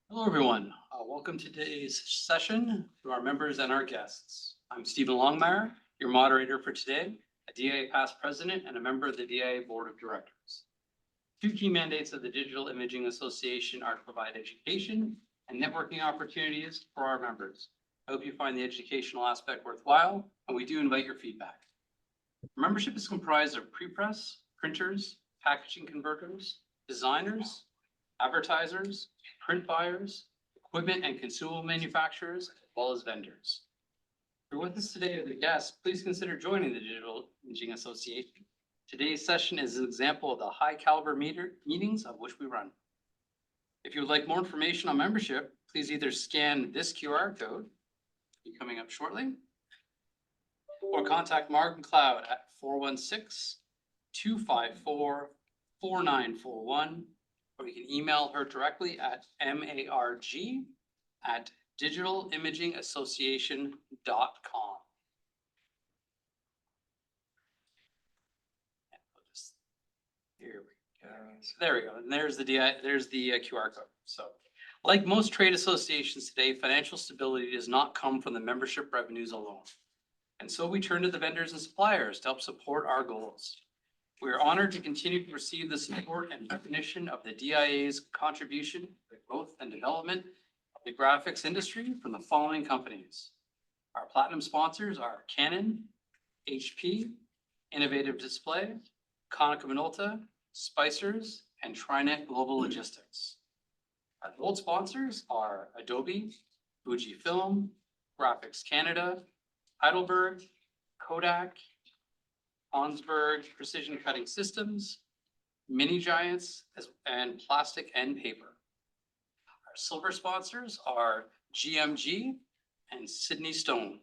Hello, everyone. Welcome to today's session to our members and our guests. I'm Stephen Longmire, your moderator for today, a DIA past president and a member of the DIA Board of Directors. Two key mandates of the Digital Imaging Association are to provide education and networking opportunities for our members. I hope you find the educational aspect worthwhile, and we do invite your feedback. Membership is comprised of pre-press, printers, packaging converters, designers, advertisers, print buyers, equipment and consumable manufacturers, as well as vendors. If you're with us today as a guest, please consider joining the Digital Imaging Association. Today's session is an example of the high caliber meetings of which we run. If you would like more information on membership, please either scan this QR code, be coming up shortly, or contact Mark McLeod at 416-254-4941, or you can email her directly at marg@digitalimagingassociation.com. Here we go. So there we go. And there's the QR code. So like most trade associations today, financial stability does not come from the membership revenues alone. And so we turn to the vendors and suppliers to help support our goals. We are honored to continue to receive the support and recognition of the DIA's contribution to the growth and development of the graphics industry from the following companies. Our platinum sponsors are Canon, HP, Innovative Display, Konica Minolta, Spicers, and Trinet Global Logistics. Our gold sponsors are Adobe, Fujifilm, Graphics Canada, Heidelberg, Kodak, Onsberg Precision Cutting Systems, Mini Giants, and Plastic and Paper. Our silver sponsors are GMG and Sydney Stone.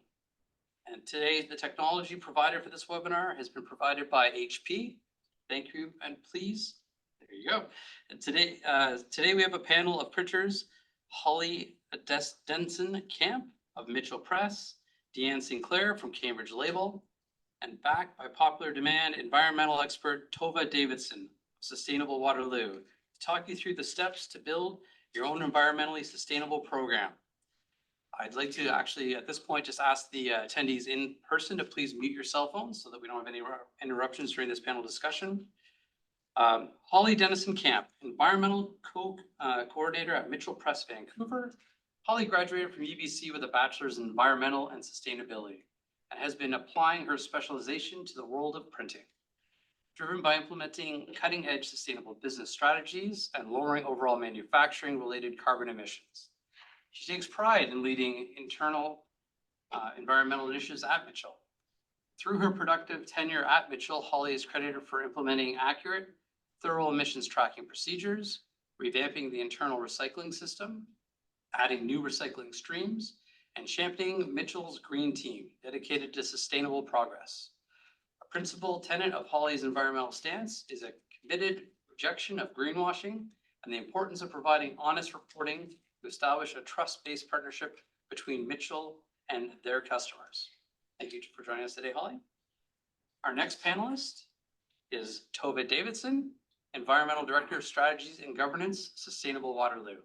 And today, the technology provider for this webinar has been provided by HP. Thank you, and please, there you go. And today we have a panel of printers, Holly Denson-Camp of Mitchell Press, Deanne Sinclair from Cambridge Label, and backed by popular demand, environmental expert Tova Davidson of Sustainable Waterloo, to talk you through the steps to build your own environmentally sustainable program. I'd like to actually, at this point, just ask the attendees in person to please mute your cell phones so that we don't have any interruptions during this panel discussion. Holly Denison-Camp, environmental coordinator at Mitchell Press, Vancouver. Holly graduated from UBC with a bachelor's in environmental and sustainability, and has been applying her specialization to the world of printing. Driven by implementing cutting-edge sustainable business strategies and lowering overall manufacturing-related carbon emissions. She takes pride in leading internal environmental initiatives at Mitchell. Through her productive tenure at Mitchell, Holly is credited for implementing accurate, thorough emissions tracking procedures, revamping the internal recycling system, adding new recycling streams, and championing Mitchell's Green Team, dedicated to sustainable progress. A principal tenet of Holly's environmental stance is a committed rejection of greenwashing and the importance of providing honest reporting to establish a trust-based partnership between Mitchell and their customers. Thank you for joining us today, Holly. Our next panelist is Tova Davidson, Environmental Director of Strategies and Governance, Sustainable Waterloo.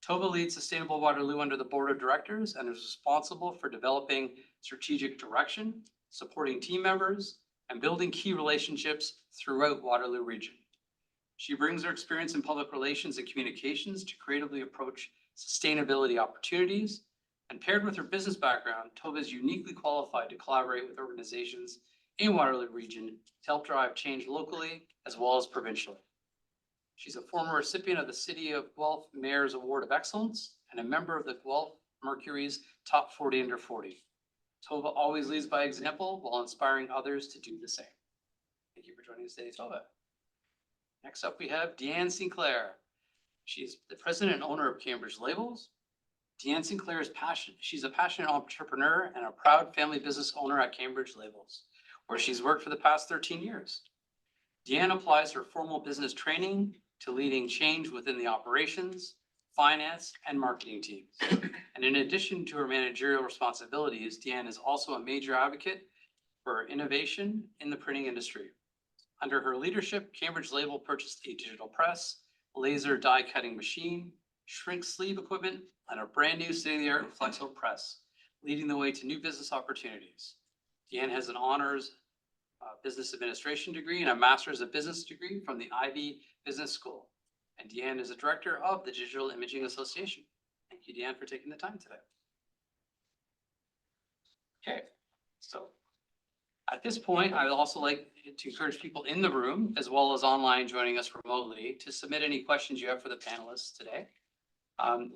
Tova leads Sustainable Waterloo under the Board of Directors and is responsible for developing strategic direction, supporting team members, and building key relationships throughout Waterloo region. She brings her experience in public relations and communications to creatively approach sustainability opportunities, and paired with her business background, Tova is uniquely qualified to collaborate with organizations in Waterloo region to help drive change locally as well as provincially. She's a former recipient of the City of Guelph Mayor's Award of Excellence and a member of the Guelph Mercury's Top 40 Under 40. Tova always leads by example while inspiring others to do the same. Thank you for joining us today, Tova. Next up, we have Deanne Sinclair. She's the president and owner of Cambridge Labels. Deanne Sinclair is she's a passionate entrepreneur and a proud family business owner at Cambridge Labels, where she's worked for the past 13 years. Deanne applies her formal business training to leading change within the operations, finance, and marketing teams. And in addition to her managerial responsibilities, Deanne is also a major advocate for innovation in the printing industry. Under her leadership, Cambridge Label purchased a digital press laser die cutting machine, shrink sleeve equipment, and a brand new state-of-the-art flexible press, leading the way to new business opportunities. Deanne has an honors business administration degree and a master's of business degree from the Ivy Business School. And Deanne is a director of the Digital Imaging Association. Thank you, Deanne, for taking the time today. Okay, so at this point, I would also like to encourage people in the room as well as online joining us remotely to submit any questions you have for the panelists today.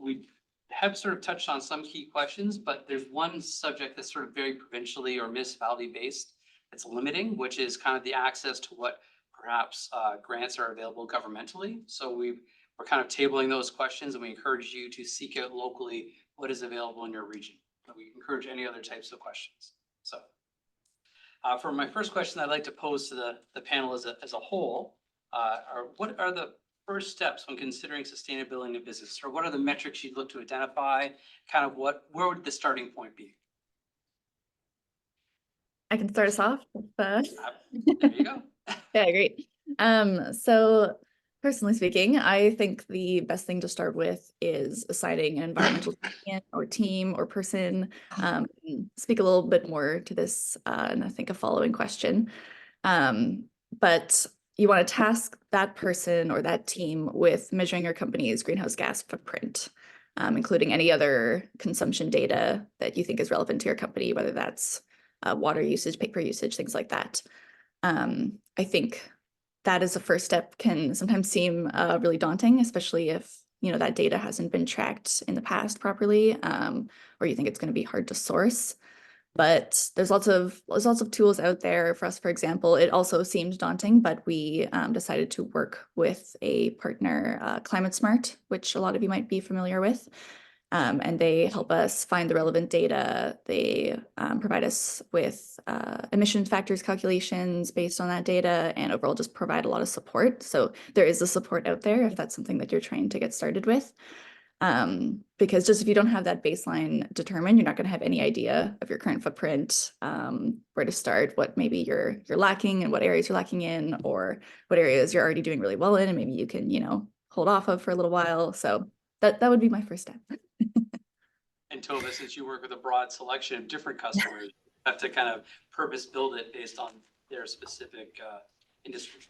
We have sort of touched on some key questions, but there's one subject that's sort of very provincially or municipality based that's limiting, which is kind of the access to what perhaps grants are available governmentally. So we're kind of tabling those questions, and we encourage you to seek out locally what is available in your region. And we encourage any other types of questions. So for my first question, I'd like to pose to the panel as a whole, what are the first steps when considering sustainability in a business, or what are the metrics you'd look to identify? Kind of where would the starting point be? I can start us off. There you go. Yeah, great. So personally speaking, I think the best thing to start with is assigning an environmental champion or team or person. Speak a little bit more to this, and I think a following question. But you want to task that person or that team with measuring your company's greenhouse gas footprint, including any other consumption data that you think is relevant to your company, whether that's water usage, paper usage, things like that. I think that as a first step can sometimes seem really daunting, especially if that data hasn't been tracked in the past properly, or you think it's going to be hard to source. But there's lots of tools out there. For us, for example, it also seemed daunting, but we decided to work with a partner, Climate Smart, which a lot of you might be familiar with. And they help us find the relevant data. They provide us with emission factors calculations based on that data, and overall just provide a lot of support. So there is a support out there if that's something that you're trying to get started with. Because just if you don't have that baseline determined, you're not going to have any idea of your current footprint, where to start, what maybe you're lacking and what areas you're lacking in, or what areas you're already doing really well in and maybe you can, hold off of for a little while. So that would be my first step. And Tova, since you work with a broad selection of different customers, you have to kind of purpose build it based on their specific industry.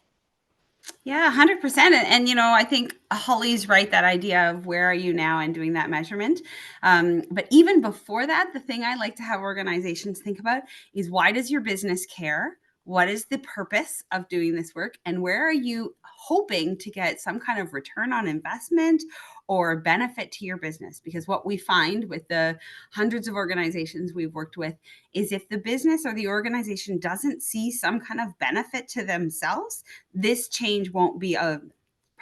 Yeah, 100%. And I think Holly's right, that idea of where are you now and doing that measurement. But even before that, the thing I like to have organizations think about is, why does your business care? What is the purpose of doing this work? And where are you hoping to get some kind of return on investment or benefit to your business? Because what we find with the hundreds of organizations we've worked with is, if the business or the organization doesn't see some kind of benefit to themselves, this change won't be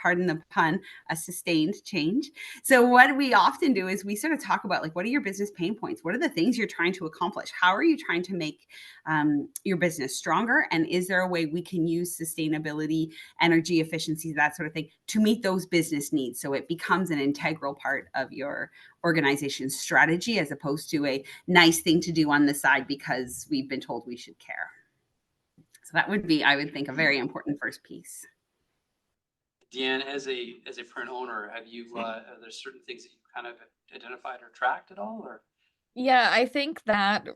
pardon the pun, a sustained change. So what we often do is we sort of talk about, like, what are your business pain points? What are the things you're trying to accomplish? How are you trying to make your business stronger? And is there a way we can use sustainability, energy efficiency, that sort of thing, to meet those business needs, so it becomes an integral part of your organization's strategy, as opposed to a nice thing to do on the side because we've been told we should care. So that would be, I would think, a very important first piece. Deanne, as a print owner, have you are there certain things that you kind of identified or tracked at all, or? Yeah, I think that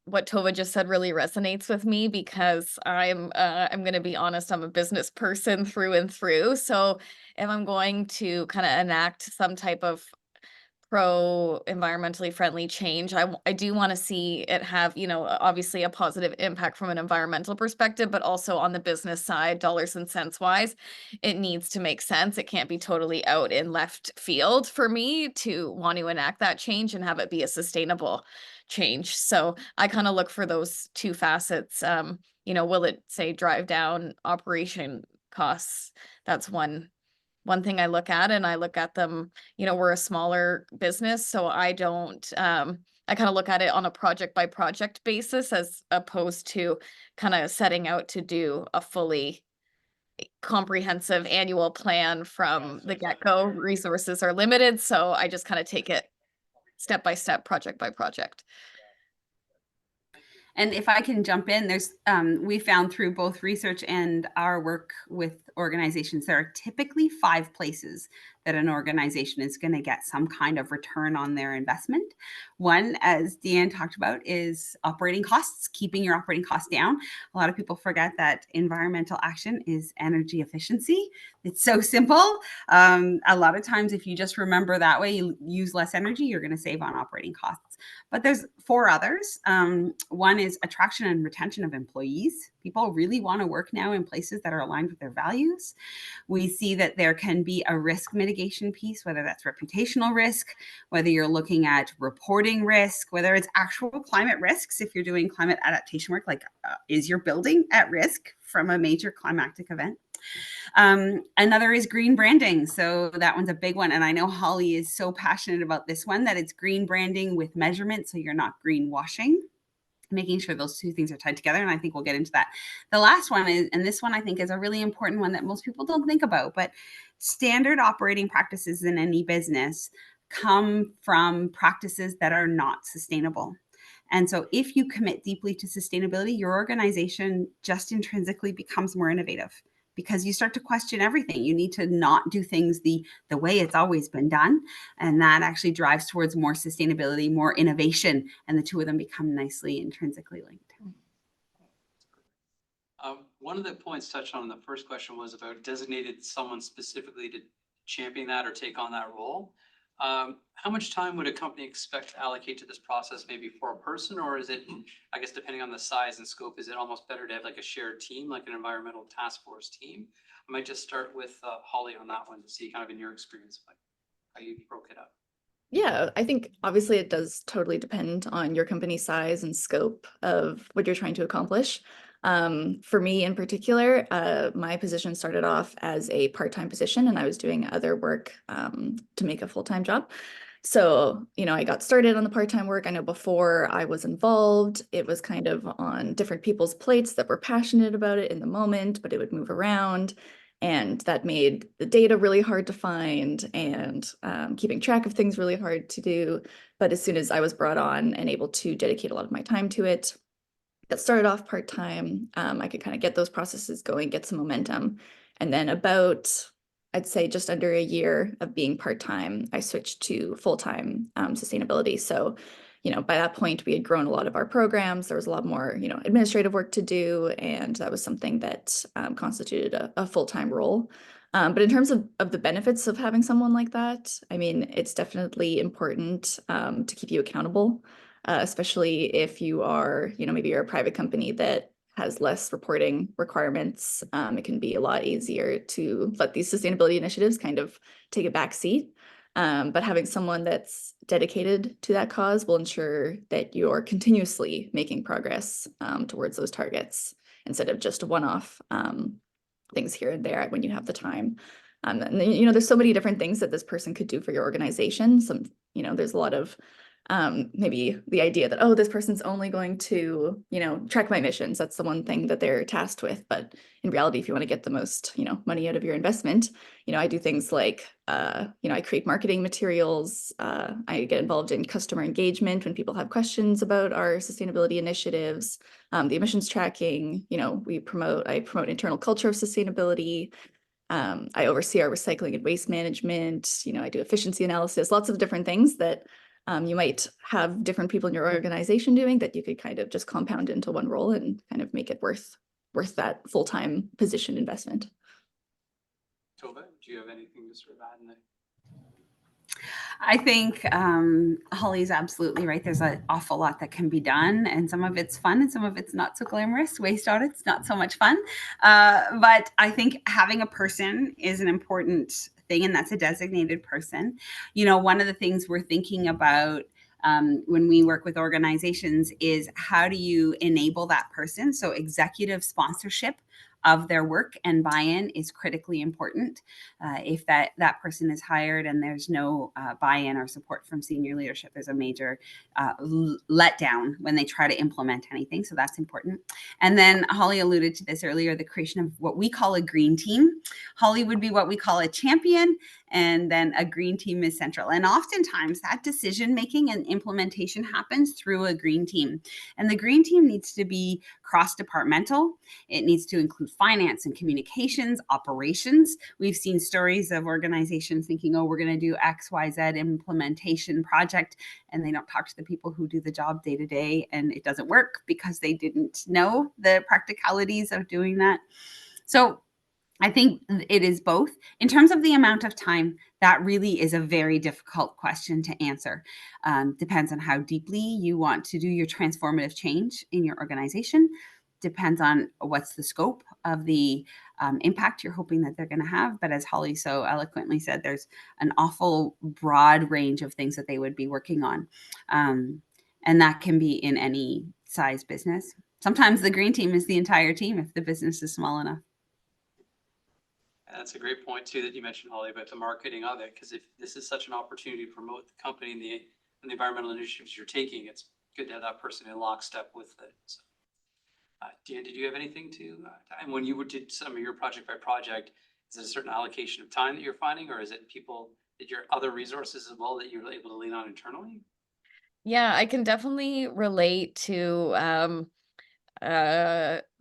what Tova just said really resonates with me, because I'm going to be honest, I'm a business person through and through. So if I'm going to kind of enact some type of environmentally friendly change, I do want to see it have, obviously a positive impact from an environmental perspective, but also on the business side, dollars and cents wise, it needs to make sense. It can't be totally out in left field for me to want to enact that change and have it be a sustainable change. So I kind of look for those two facets. Will it, say, drive down operation costs? That's one thing I look at, and I look at them, we're a smaller business, so I don't, I kind of look at it on a project by project basis, as opposed to kind of setting out to do a fully comprehensive annual plan from the get-go. Resources are limited, so I just kind of take it step by step, project by project. And if I can jump in, there's we found through both research and our work with organizations, there are typically 5 places that an organization is going to get some kind of return on their investment. One, as Deanne talked about, is operating costs, keeping your operating costs down. A lot of people forget that environmental action is energy efficiency. It's so simple. A lot of times, if you just remember that way, you use less energy, you're going to save on operating costs. But there's 4 others. One is attraction and retention of employees. People really want to work now in places that are aligned with their values. We see that there can be a risk mitigation piece, whether that's reputational risk, whether you're looking at reporting risk, whether it's actual climate risks. If you're doing climate adaptation work, like is your building at risk from a major climatic event? Another is green branding. So that one's a big one. And I know Holly is so passionate about this one, that it's green branding with measurement. So you're not greenwashing, making sure those 2 things are tied together. And I think we'll get into that. The last one is, and this one I think is a really important one that most people don't think about, but standard operating practices in any business come from practices that are not sustainable. And so if you commit deeply to sustainability, your organization just intrinsically becomes more innovative, because you start to question everything. You need to not do things the way it's always been done. And that actually drives towards more sustainability, more innovation, and the 2 of them become nicely intrinsically linked. One of the points touched on in the first question was about designated someone specifically to champion that or take on that role. How much time would a company expect to allocate to this process, maybe for a person, or is it, I guess, depending on the size and scope, is it almost better to have like a shared team, like an environmental task force team? I might just start with Holly on that one to see kind of in your experience, like how you broke it up. Yeah, I think obviously it does totally depend on your company size and scope of what you're trying to accomplish. For me in particular, my position started off as a part-time position, and I was doing other work to make a full-time job. So, I got started on the part-time work. I know before I was involved, it was kind of on different people's plates that were passionate about it in the moment, but it would move around. And that made the data really hard to find, and keeping track of things really hard to do. But as soon as I was brought on and able to dedicate a lot of my time to it, that started off part-time, I could kind of get those processes going, get some momentum. And then about, I'd say just under a year of being part-time, I switched to full-time sustainability. So, by that point, we had grown a lot of our programs. There was a lot more, administrative work to do. And that was something that constituted a full-time role. But in terms of the benefits of having someone like that, I mean, it's definitely important to keep you accountable, especially if you are, maybe you're a private company that has less reporting requirements. It can be a lot easier to let these sustainability initiatives kind of take a back seat. But having someone that's dedicated to that cause will ensure that you're continuously making progress towards those targets, instead of just one-off things here and there when you have the time. And then, there's so many different things that this person could do for your organization. There's a lot of maybe the idea that, oh, this person's only going to, track my emissions. That's the one thing that they're tasked with. But in reality, if you want to get the most, money out of your investment, I do things like, I create marketing materials. I get involved in customer engagement when people have questions about our sustainability initiatives, the emissions tracking. I promote internal culture of sustainability. I oversee our recycling and waste management. I do efficiency analysis, lots of different things that you might have different people in your organization doing that you could kind of just compound into one role and kind of make it worth that full-time position investment. Tova, do you have anything to sort of add in there? I think Holly's absolutely right. There's an awful lot that can be done, and some of it's fun and some of it's not so glamorous. Waste audits, not so much fun. But I think having a person is an important thing, and that's a designated person. One of the things we're thinking about when we work with organizations is, how do you enable that person? So executive sponsorship of their work and buy-in is critically important. If that person is hired and there's no buy-in or support from senior leadership, there's a major letdown when they try to implement anything. So that's important. And then Holly alluded to this earlier, the creation of what we call a green team. Holly would be what we call a champion, and then a green team is central. And oftentimes that decision making and implementation happens through a green team. And the green team needs to be cross-departmental. It needs to include finance and communications, operations. We've seen stories of organizations thinking, oh, we're going to do XYZ implementation project, and they don't talk to the people who do the job day to day, and it doesn't work because they didn't know the practicalities of doing that. So I think it is both. In terms of the amount of time, that really is a very difficult question to answer. Depends on how deeply you want to do your transformative change in your organization. Depends on what's the scope of the impact you're hoping that they're going to have. But as Holly so eloquently said, there's an awful broad range of things that they would be working on. And that can be in any size business. Sometimes the green team is the entire team if the business is small enough. And that's a great point too that you mentioned, Holly, about the marketing of it, because if this is such an opportunity to promote the company and the environmental initiatives you're taking, it's good to have that person in lockstep with it. So, Deanne, did you have anything to? And when you did some of your project by project, is it a certain allocation of time that you're finding, or is it people that your other resources as well that you're able to lean on internally? Yeah, I can definitely relate to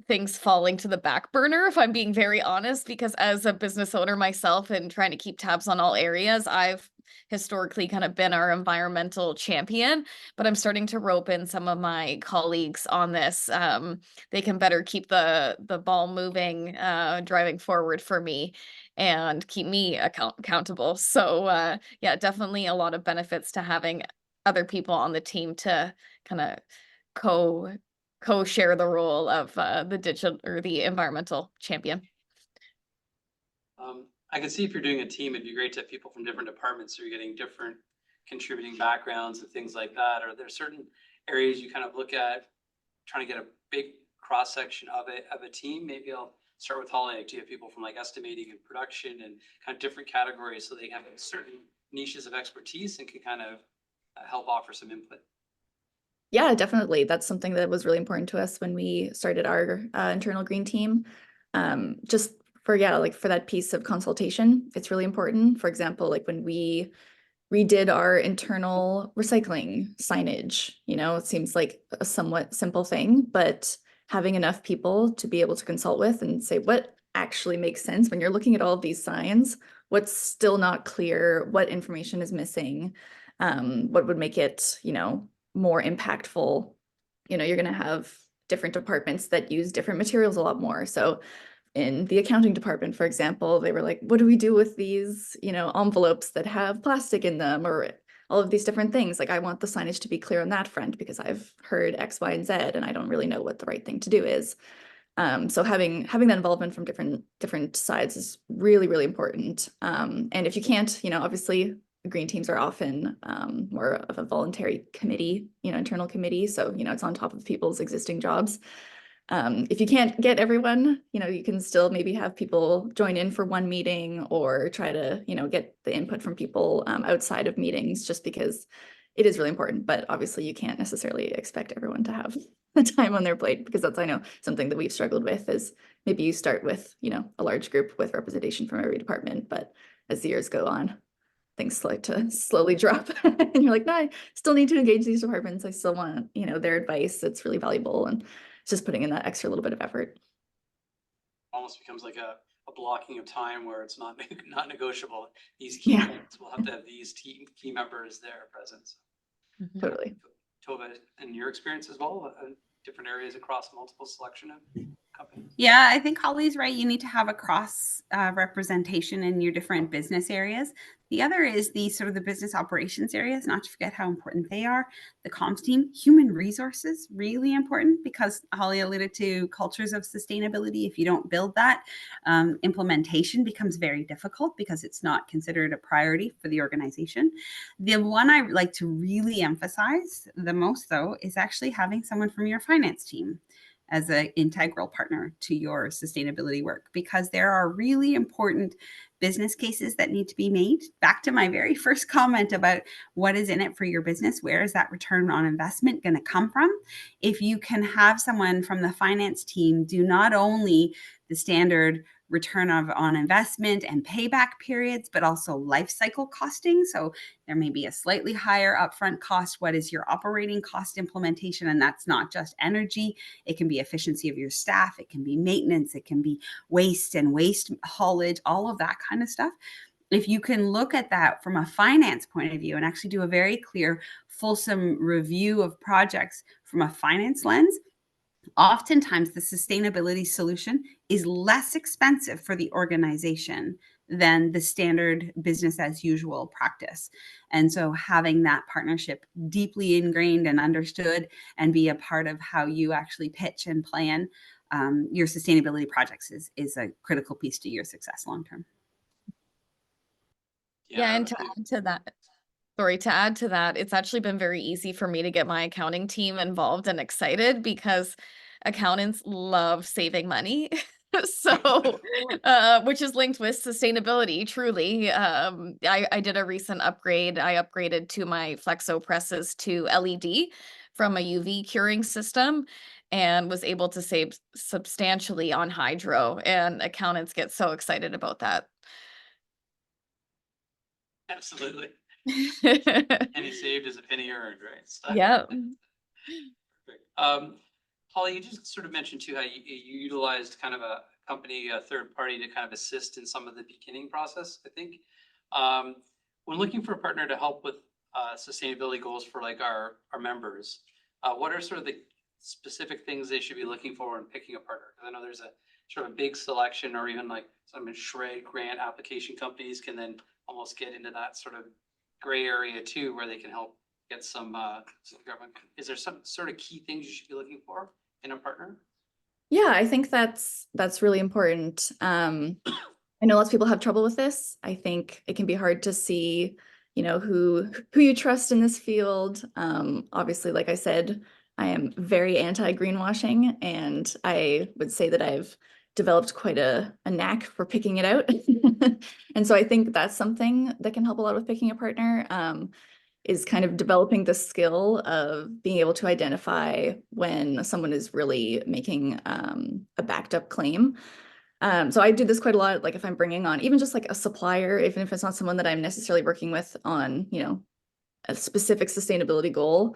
things falling to the back burner, if I'm being very honest, because as a business owner myself and trying to keep tabs on all areas, I've historically kind of been our environmental champion, but I'm starting to rope in some of my colleagues on this. They can better keep the ball moving, driving forward for me and keep me accountable. So yeah, definitely a lot of benefits to having other people on the team to kind of co-share the role of the digital or the environmental champion. I can see if you're doing a team, it'd be great to have people from different departments, so you're getting different contributing backgrounds and things like that. Are there certain areas you kind of look at trying to get a big cross section of a team? Maybe I'll start with Holly. Like, do you have people from like estimating and production and kind of different categories so they have certain niches of expertise and can kind of help offer some input? Yeah, definitely. That's something that was really important to us when we started our internal green team. Just for, yeah, like for that piece of consultation, it's really important. For example, like when we redid our internal recycling signage, it seems like a somewhat simple thing, but having enough people to be able to consult with and say what actually makes sense when you're looking at all of these signs, what's still not clear, what information is missing, what would make it, more impactful. You're going to have different departments that use different materials a lot more. So in the accounting department, for example, they were like, what do we do with these, envelopes that have plastic in them, or all of these different things? Like, I want the signage to be clear on that front because I've heard X, Y, and Z, and I don't really know what the right thing to do is. So having that involvement from different sides is really, really important. And if you can't, obviously green teams are often more of a voluntary committee, internal committee. So, it's on top of people's existing jobs. If you can't get everyone, you can still maybe have people join in for one meeting or try to, get the input from people outside of meetings, just because it is really important. But obviously you can't necessarily expect everyone to have the time on their plate, because that's, I know, something that we've struggled with is maybe you start with, a large group with representation from every department, but as the years go on, things start to slowly drop and you're like, no, I still need to engage these departments. I still want, their advice. It's really valuable. And it's just putting in that extra little bit of effort. Almost becomes like a blocking of time where it's not negotiable. These key events will have to have these key members there present. Totally. Tova, in your experience as well, different areas across multiple selection of companies? Yeah, I think Holly's right. You need to have a cross representation in your different business areas. The other is the sort of the business operations areas, not to forget how important they are. The comms team, human resources, really important, because Holly alluded to cultures of sustainability. If you don't build that, implementation becomes very difficult because it's not considered a priority for the organization. The one I like to really emphasize the most, though, is actually having someone from your finance team as an integral partner to your sustainability work, because there are really important business cases that need to be made. Back to my very first comment about what is in it for your business, where is that return on investment going to come from? If you can have someone from the finance team do not only the standard return on investment and payback periods, but also life cycle costing. So there may be a slightly higher upfront cost. What is your operating cost implementation? And that's not just energy. It can be efficiency of your staff. It can be maintenance. It can be waste and waste haulage, all of that kind of stuff. If you can look at that from a finance point of view and actually do a very clear, fulsome review of projects from a finance lens, oftentimes the sustainability solution is less expensive for the organization than the standard business as usual practice. And so having that partnership deeply ingrained and understood and be a part of how you actually pitch and plan your sustainability projects is a critical piece to your success long term. Yeah, and to add to that, it's actually been very easy for me to get my accounting team involved and excited because accountants love saving money. So, which is linked with sustainability, truly. I did a recent upgrade. I upgraded to my Flexo presses to LED from a UV curing system and was able to save substantially on hydro, and accountants get so excited about that. Absolutely. Penny saved is a penny earned, right? So- Yeah. Perfect. Holly, you just sort of mentioned too how you utilized kind of a company, a third party to kind of assist in some of the beginning process, I think. When looking for a partner to help with sustainability goals for like our members, what are sort of the specific things they should be looking for when picking a partner? Because I know there's a sort of a big selection, or even like some SHRED grant application companies can then almost get into that sort of gray area too, where they can help get some government. Is there some sort of key things you should be looking for in a partner? Yeah, I think that's really important. I know lots of people have trouble with this. I think it can be hard to see, you know, who you trust in this field. Obviously, like I said, I am very anti-greenwashing, and I would say that I've developed quite a knack for picking it out. And so I think that's something that can help a lot with picking a partner, is kind of developing the skill of being able to identify when someone is really making a backed up claim. So I do this quite a lot, like if I'm bringing on even just like a supplier, even if it's not someone that I'm necessarily working with on, you know, a specific sustainability goal.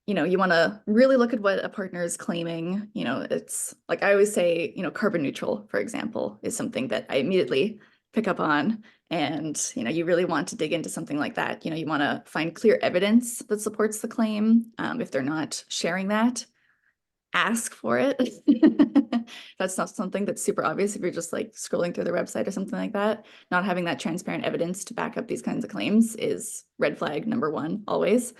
You know, you want to really look at what a partner is claiming. You know, it's like I always say, you know, carbon neutral, for example, is something that I immediately pick up on. And, you know, you really want to dig into something like that. You know, you want to find clear evidence that supports the claim. If they're not sharing that, ask for it. That's not something that's super obvious if you're just like scrolling through their website or something like that. Not having that transparent evidence to back up these kinds of claims is red flag number one, always.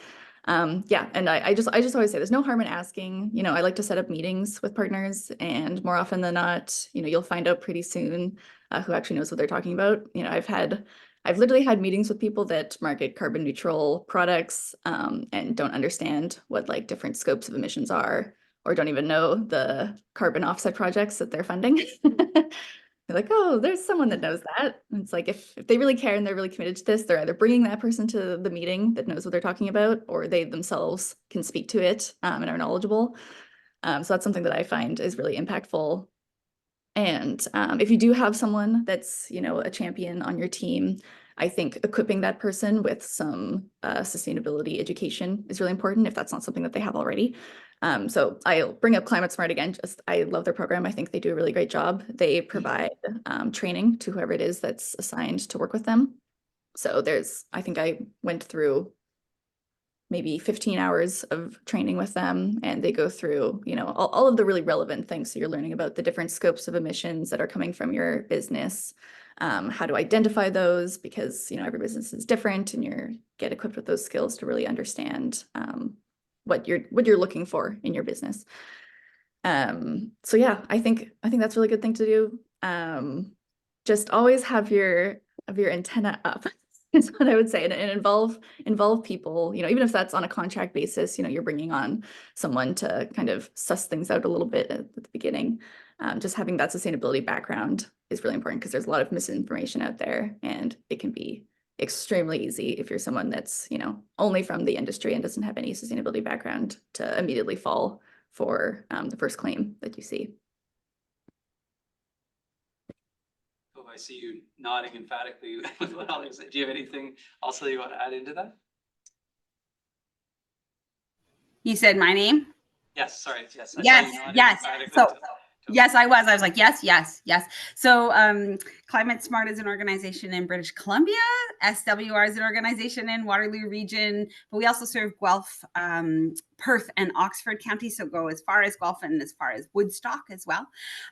Yeah, and I just always say there's no harm in asking. You know, I like to set up meetings with partners, and more often than not, you know, you'll find out pretty soon who actually knows what they're talking about. You know, I've literally had meetings with people that market carbon neutral products and don't understand what like different scopes of emissions are, or don't even know the carbon offset projects that they're funding. They're like, oh, there's someone that knows that. And it's like, if they really care and they're really committed to this, they're either bringing that person to the meeting that knows what they're talking about, or they themselves can speak to it and are knowledgeable. So that's something that I find is really impactful. And if you do have someone that's, you know, a champion on your team, I think equipping that person with some sustainability education is really important if that's not something that they have already. So I'll bring up Climate Smart again. Just I love their program. I think they do a really great job. They provide training to whoever it is that's assigned to work with them. So I think I went through maybe 15 hours of training with them, and they go through, you know, all of the really relevant things. So you're learning about the different scopes of emissions that are coming from your business, how to identify those, because, you know, every business is different, and you get equipped with those skills to really understand what you're looking for in your business. So yeah, I think that's a really good thing to do. Just always have your antenna up. Is what I would say, and involve people, you know, even if that's on a contract basis, you know, you're bringing on someone to kind of suss things out a little bit at the beginning. Just having that sustainability background is really important, because there's a lot of misinformation out there, and it can be extremely easy if you're someone that's, you know, only from the industry and doesn't have any sustainability background to immediately fall for the first claim that you see. I see you nodding emphatically with what Holly said. Do you have anything also you want to add into that? You said my name? Yes, sorry. Yes. I saw Yes, you nodding yes. emphatically So, to- yes, I was like, yes, yes, yes. So, Climate Smart is an organization in British Columbia. SWR is an organization in Waterloo region, but we also serve Guelph, Perth, and Oxford County. So go as far as Guelph and as far as Woodstock as well.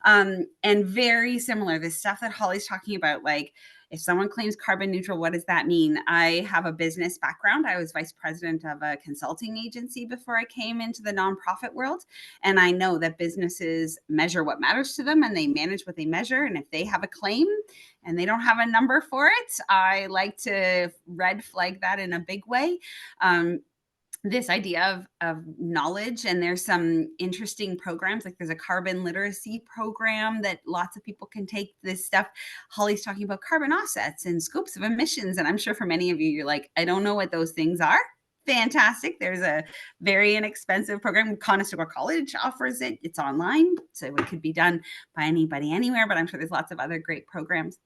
And very similar, the stuff that Holly's talking about, like if someone claims carbon neutral, what does that mean? I have a business background. I was vice president of a consulting agency before I came into the nonprofit world. And I know that businesses measure what matters to them and they manage what they measure. And if they have a claim and they don't have a number for it, I like to red flag that in a big way. This idea of knowledge, and there's some interesting programs, like there's a carbon literacy program that lots of people can take this stuff. Holly's talking about carbon offsets and scopes of emissions. And I'm sure for many of you, you're like, I don't know what those things are. Fantastic. There's a very inexpensive program. Conestoga College offers it. It's online, so it could be done by anybody anywhere, but I'm sure there's lots of other great programs.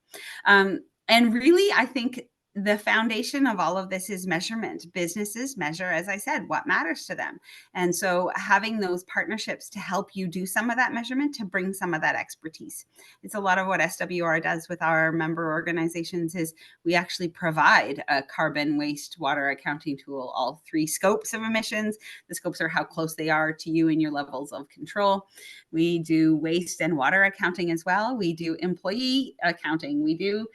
And really, I think the foundation of all of this is measurement. Businesses measure, as I said, what matters to them. And so having those partnerships to help you do some of that measurement, to bring some of that expertise. It's a lot of what SWR does with our member organizations is we actually provide a carbon, waste, water accounting tool, all 3 scopes of emissions. The scopes are how close they are to you and your levels of control. We do waste and water accounting as well. We do employee accounting. We do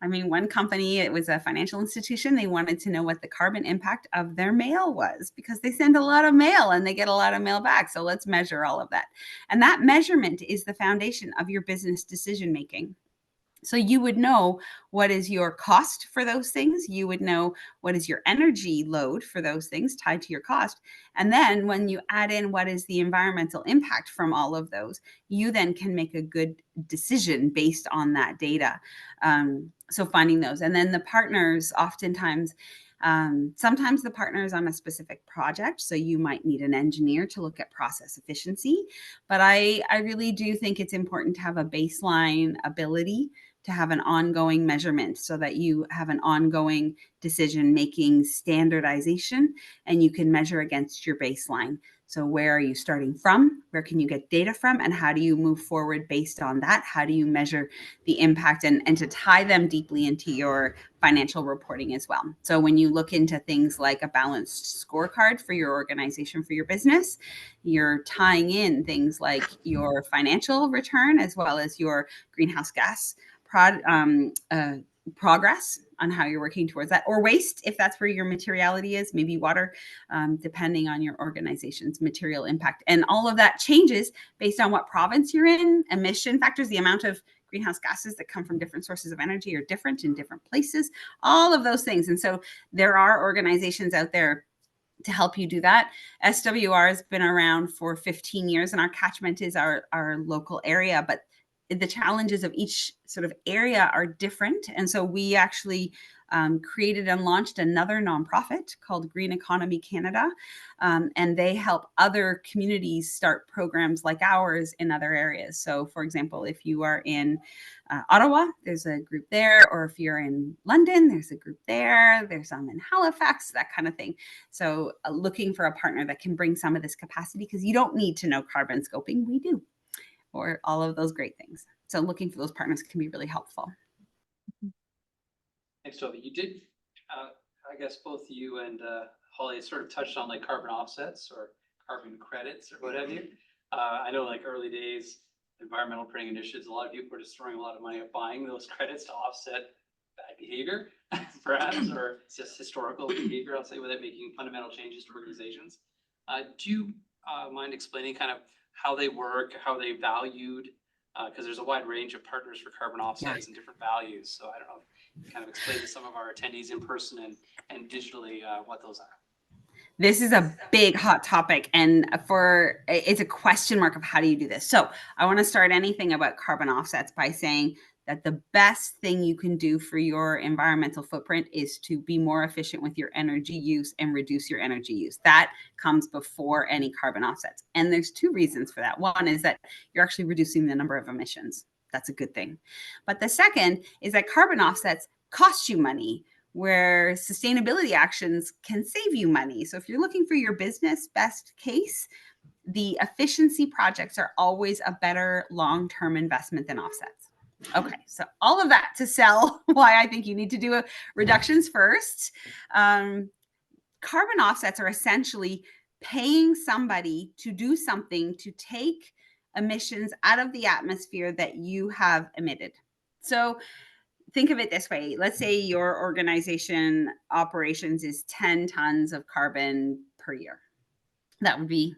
one company, it was a financial institution. They wanted to know what the carbon impact of their mail was because they send a lot of mail and they get a lot of mail back. So let's measure all of that. And that measurement is the foundation of your business decision making. So you would know what is your cost for those things. You would know what is your energy load for those things tied to your cost. And then when you add in what is the environmental impact from all of those, you then can make a good decision based on that data. So finding those. And then the partners oftentimes, sometimes the partner is on a specific project. So you might need an engineer to look at process efficiency. But I really do think it's important to have a baseline ability to have an ongoing measurement so that you have an ongoing decision-making standardization and you can measure against your baseline. So where are you starting from? Where can you get data from? And how do you move forward based on that? How do you measure the impact and to tie them deeply into your financial reporting as well? So when you look into things like a balanced scorecard for your organization, for your business, you're tying in things like your financial return as well as your greenhouse gas progress on how you're working towards that, or waste, if that's where your materiality is, maybe water, depending on your organization's material impact. And all of that changes based on what province you're in, emission factors, the amount of greenhouse gases that come from different sources of energy are different in different places, all of those things. And so there are organizations out there to help you do that. SWR has been around for 15 years and our catchment is our local area, but the challenges of each sort of area are different. And so we actually created and launched another nonprofit called Green Economy Canada. And they help other communities start programs like ours in other areas. So for example, if you are in Ottawa, there's a group there, or if you're in London, there's a group there, there's some in Halifax, that kind of thing. So looking for a partner that can bring some of this capacity, because you don't need to know carbon scoping, we do, or all of those great things. So looking for those partners can be really helpful. Thanks, Tova. You did, I guess both you and Holly sort of touched on like carbon offsets or carbon credits or what have you. I know like early days, environmental printing initiatives, a lot of people were just throwing a lot of money at buying those credits to offset bad behavior, perhaps, or just historical behavior, I'll say, without making fundamental changes to organizations. Do you mind explaining kind of how they work, how they valued? Because there's a wide range of partners for carbon offsets and different values. So I don't know, if you kind of explain to some of our attendees in person and digitally what those are. This is a big hot topic, and it's a question mark of how do you do this. So I want to start anything about carbon offsets by saying that the best thing you can do for your environmental footprint is to be more efficient with your energy use and reduce your energy use. That comes before any carbon offsets. And there's 2 reasons for that. One is that you're actually reducing the number of emissions. That's a good thing. But the second is that carbon offsets cost you money, where sustainability actions can save you money. So if you're looking for your business best case, the efficiency projects are always a better long-term investment than offsets. Okay, so all of that to sell why I think you need to do reductions first. Carbon offsets are essentially paying somebody to do something to take emissions out of the atmosphere that you have emitted. So think of it this way. Let's say your organization operations is 10 tons of carbon per year. That would be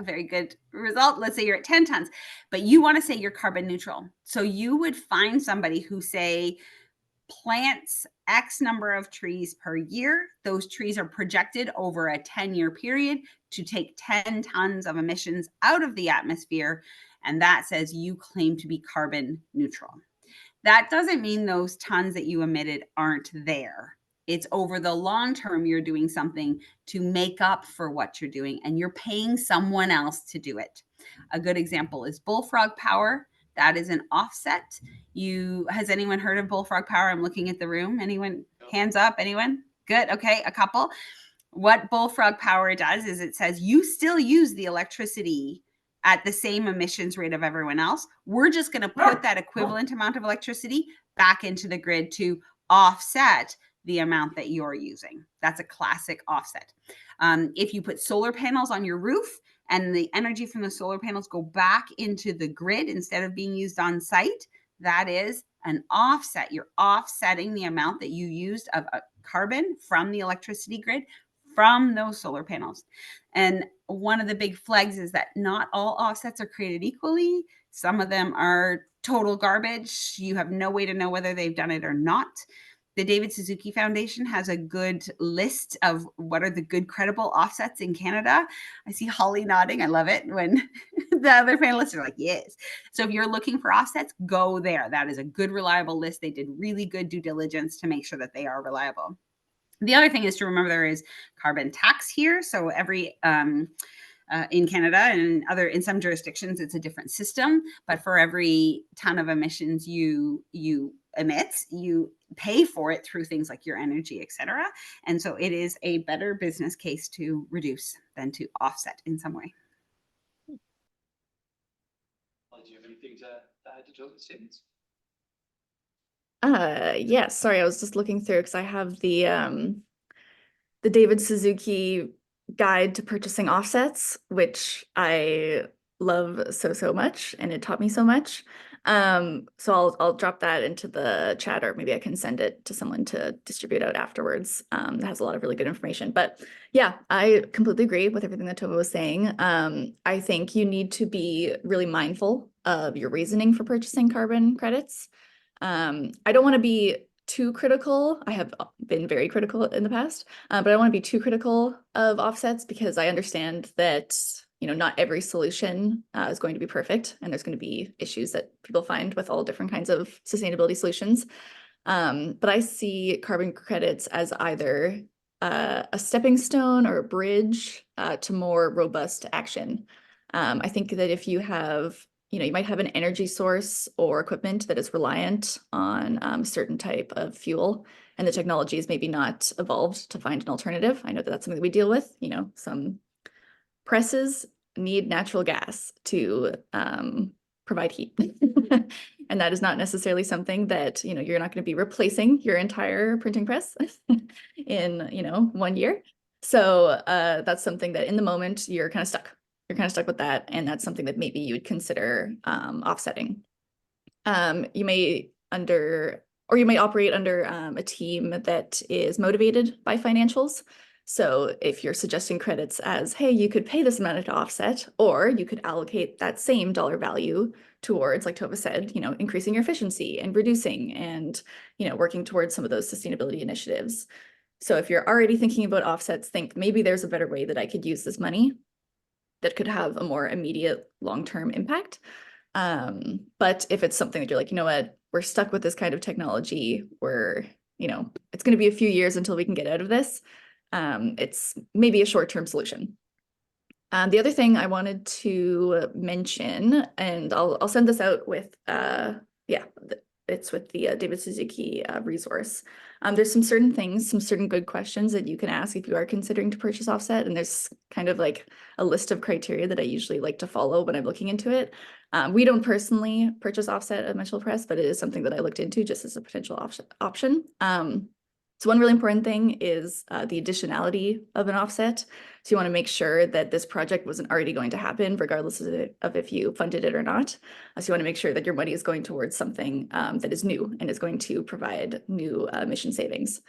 a very good result. Let's say you're at 10 tons, but you want to say you're carbon neutral. So you would find somebody who, say, plants X number of trees per year. Those trees are projected over a 10-year period to take 10 tons of emissions out of the atmosphere. And that says you claim to be carbon neutral. That doesn't mean those tons that you emitted aren't there. It's over the long term, you're doing something to make up for what you're doing, and you're paying someone else to do it. A good example is bullfrog power. That is an offset. Has anyone heard of bullfrog power? I'm looking at the room. Anyone? Hands up. Anyone? Good. Okay, a couple. What bullfrog power does is it says you still use the electricity at the same emissions rate of everyone else. We're just going to put that equivalent amount of electricity back into the grid to offset the amount that you're using. That's a classic offset. If you put solar panels on your roof and the energy from the solar panels go back into the grid instead of being used on site, that is an offset. You're offsetting the amount that you used of carbon from the electricity grid from those solar panels. And one of the big flags is that not all offsets are created equally. Some of them are total garbage. You have no way to know whether they've done it or not. The David Suzuki Foundation has a good list of what are the good credible offsets in Canada. I see Holly nodding. I love it when the other panelists are like, yes. So if you're looking for offsets, go there. That is a good, reliable list. They did really good due diligence to make sure that they are reliable. The other thing is to remember there is carbon tax here. So every in Canada and in some jurisdictions, it's a different system. But for every ton of emissions you emit, you pay for it through things like your energy, et cetera. And so it is a better business case to reduce than to offset in some way. Do you have anything to add to Joseph's statements? Yes, sorry, I was just looking through because I have the David Suzuki guide to purchasing offsets, which I love so much, and it taught me so much. So I'll drop that into the chat, or maybe I can send it to someone to distribute out afterwards. That has a lot of really good information. But yeah, I completely agree with everything that Tova was saying. I think you need to be really mindful of your reasoning for purchasing carbon credits. I don't want to be too critical. I have been very critical in the past, but I don't want to be too critical of offsets because I understand that, you know, not every solution is going to be perfect, and there's going to be issues that people find with all different kinds of sustainability solutions. But I see carbon credits as either a stepping stone or a bridge to more robust action. I think that if you have, you know, you might have an energy source or equipment that is reliant on a certain type of fuel, and the technology is maybe not evolved to find an alternative. I know that that's something that we deal with. You know, some presses need natural gas to provide heat. And that is not necessarily something that, you know, you're not going to be replacing your entire printing press in, you know, 1 year. So that's something that in the moment you're kind of stuck. You're kind of stuck with that. And that's something that maybe you would consider offsetting. You may operate under a team that is motivated by financials. So if you're suggesting credits as, hey, you could pay this amount to offset, or you could allocate that same dollar value towards, like Tova said, you know, increasing your efficiency and reducing and, you know, working towards some of those sustainability initiatives. So if you're already thinking about offsets, think maybe there's a better way that I could use this money that could have a more immediate long-term impact. But if it's something that you're like, you know what, we're stuck with this kind of technology, you know, it's going to be a few years until we can get out of this. It's maybe a short-term solution. The other thing I wanted to mention, and I'll send this out with it's with the David Suzuki resource. There's some certain good questions that you can ask if you are considering to purchase offset, and there's kind of like a list of criteria that I usually like to follow when I'm looking into it. We don't personally purchase offset at Mitchell Press, but it is something that I looked into just as a potential option. So one really important thing is the additionality of an offset. So you want to make sure that this project wasn't already going to happen, regardless of if you funded it or not. So you want to make sure that your money is going towards something that is new and is going to provide new emission savings.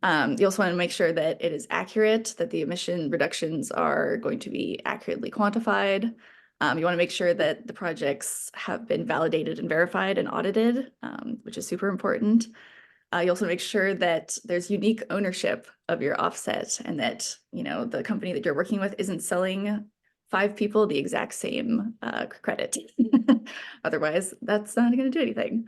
You also want to make sure that it is accurate, that the emission reductions are going to be accurately quantified. You want to make sure that the projects have been validated and verified and audited, which is super important. You also make sure that there's unique ownership of your offset and that, you know, the company that you're working with isn't selling 5 people the exact same credit. Otherwise, that's not going to do anything.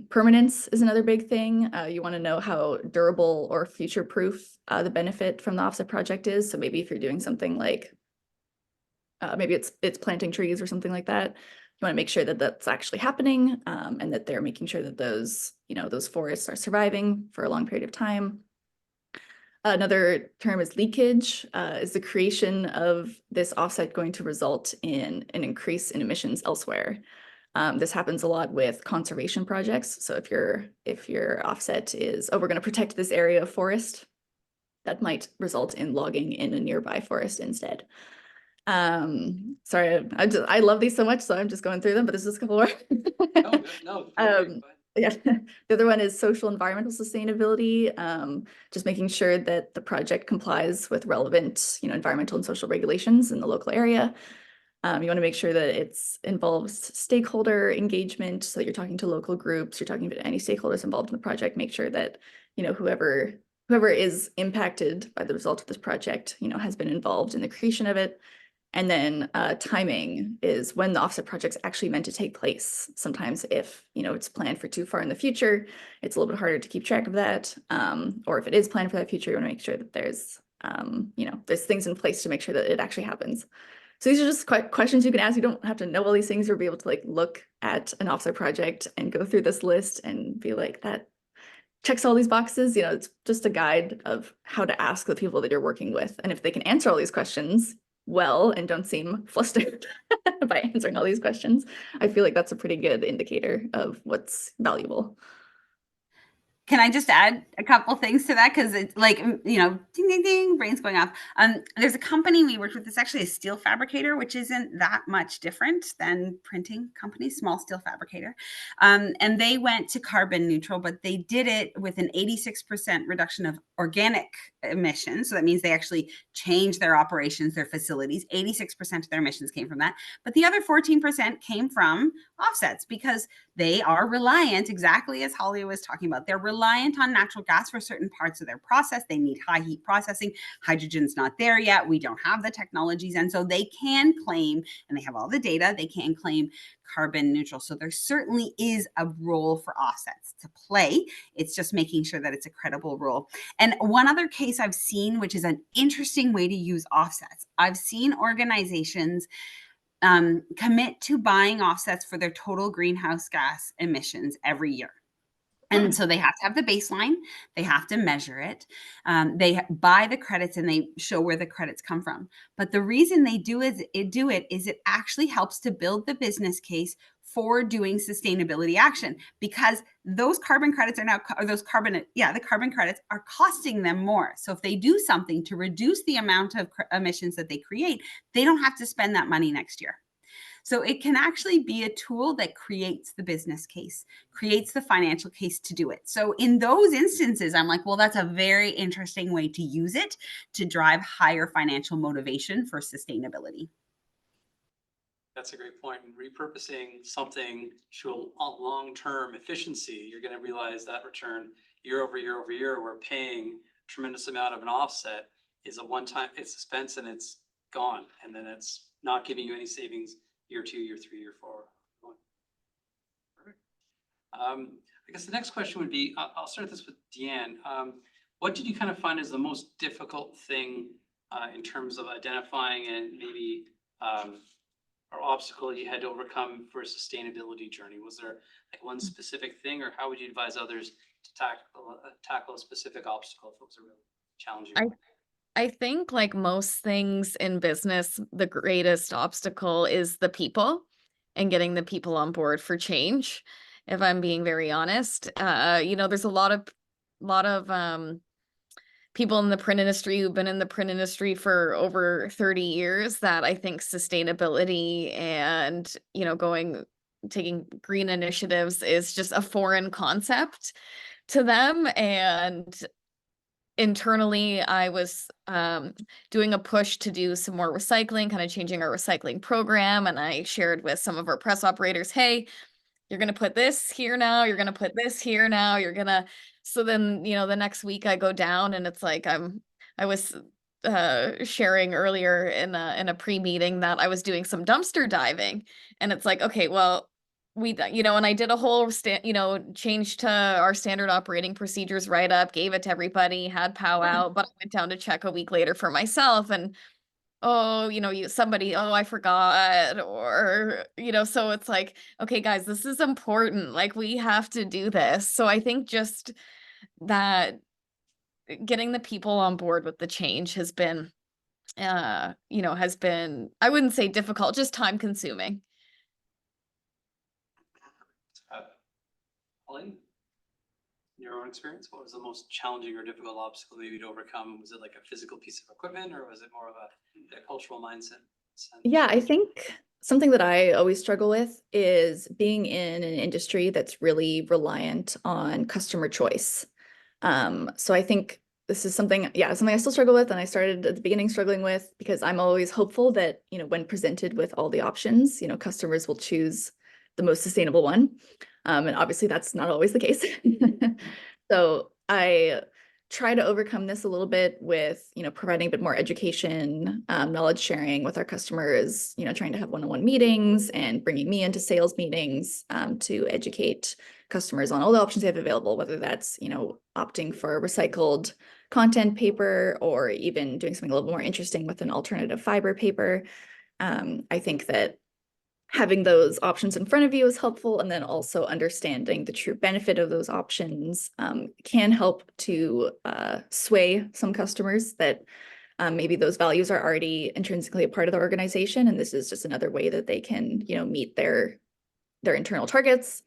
Permanence is another big thing. You want to know how durable or future-proof the benefit from the offset project is. So maybe if you're doing something like, maybe it's planting trees or something like that, you want to make sure that that's actually happening, and that they're making sure that those forests are surviving for a long period of time. Another term is leakage. Is the creation of this offset going to result in an increase in emissions elsewhere? This happens a lot with conservation projects. So if your offset is, oh, we're going to protect this area of forest, that might result in logging in a nearby forest instead. Sorry, I love these so much, so I'm just going through them, but there's just a couple more. No. Yeah. The other one is social environmental sustainability, just making sure that the project complies with relevant, environmental and social regulations in the local area. You want to make sure that it's involves stakeholder engagement, so you're talking to local groups, you're talking to any stakeholders involved in the project. Make sure that whoever is impacted by the result of this project, has been involved in the creation of it. And then timing is when the offset project's actually meant to take place. Sometimes if, it's planned for too far in the future, it's a little bit harder to keep track of that. Or if it is planned for that future, you want to make sure that there's, there's things in place to make sure that it actually happens. So these are just questions you can ask. You don't have to know all these things or be able to look at an offset project and go through this list and be like, that checks all these boxes. It's just a guide of how to ask the people that you're working with. And if they can answer all these questions well and don't seem flustered by answering all these questions, I feel like that's a pretty good indicator of what's valuable. Can I just add a couple things to that? Because it's like, ding, ding, ding, brains going off. There's a company we worked with. It's actually a steel fabricator, which isn't that much different than printing companies, small steel fabricator. And they went to carbon neutral, but they did it with an 86% reduction of organic emissions. So that means they actually changed their operations, their facilities. 86% of their emissions came from that. But the other 14% came from offsets because they are reliant, exactly as Holly was talking about. They're reliant on natural gas for certain parts of their process. They need high heat processing. Hydrogen's not there yet. We don't have the technologies. And so they can claim, and they have all the data, they can claim carbon neutral. So there certainly is a role for offsets to play. It's just making sure that it's a credible role. And one other case I've seen, which is an interesting way to use offsets, I've seen organizations commit to buying offsets for their total greenhouse gas emissions every year. And so they have to have the baseline, they have to measure it, they buy the credits and they show where the credits come from. But the reason they do it is it actually helps to build the business case for doing sustainability action, because those carbon credits are now, or those the carbon credits are costing them more. So if they do something to reduce the amount of emissions that they create, they don't have to spend that money next year. So it can actually be a tool that creates the business case, creates the financial case to do it. So in those instances, I'm like, well, that's a very interesting way to use it to drive higher financial motivation for sustainability. That's a great point. Repurposing something to a long-term efficiency, you're going to realize that return year over year over year. We're paying a tremendous amount of an offset is a one-time, it's expense and it's gone. And then it's not giving you any savings year 2, year 3, year 4. Perfect. I guess the next question would be, I'll start this with Deanne. What did you kind of find is the most difficult thing in terms of identifying and maybe or obstacle you had to overcome for a sustainability journey? Was there like one specific thing, or how would you advise others to tackle a specific obstacle if it was a really challenging one? I think like most things in business, the greatest obstacle is the people and getting the people on board for change. If I'm being very honest, there's a lot of people in the print industry who've been in the print industry for over 30 years that I think sustainability and, taking green initiatives is just a foreign concept to them. And internally, I was doing a push to do some more recycling, kind of changing our recycling program. And I shared with some of our press operators, hey, you're going to put this here now, you're going to put this here now, so then, the next week I go down and it's like I was sharing earlier in a pre-meeting that I was doing some dumpster diving, and it's like, okay, well, and I did a whole change to our standard operating procedures write up, gave it to everybody, had powwow, but I went down to check a week later for myself, and oh, I forgot, or, so it's like, okay, guys, this is important. Like, we have to do this. So I think just that getting the people on board with the change has been, I wouldn't say difficult, just time consuming. Pauline, in your own experience, what was the most challenging or difficult obstacle maybe to overcome? Was it like a physical piece of equipment, or was it more of a cultural mindset? Yeah, I think something that I always struggle with is being in an industry that's really reliant on customer choice. So I think this is something I still struggle with, and I started at the beginning struggling with, because I'm always hopeful that, when presented with all the options, customers will choose the most sustainable one. And obviously that's not always the case. So I try to overcome this a little bit with, providing a bit more education, knowledge sharing with our customers, trying to have one-on-one meetings and bringing me into sales meetings to educate customers on all the options they have available, whether that's, opting for recycled content paper, or even doing something a little more interesting with an alternative fiber paper. I think that having those options in front of you is helpful, and then also understanding the true benefit of those options can help to sway some customers that maybe those values are already intrinsically a part of the organization, and this is just another way that they can, meet their internal targets.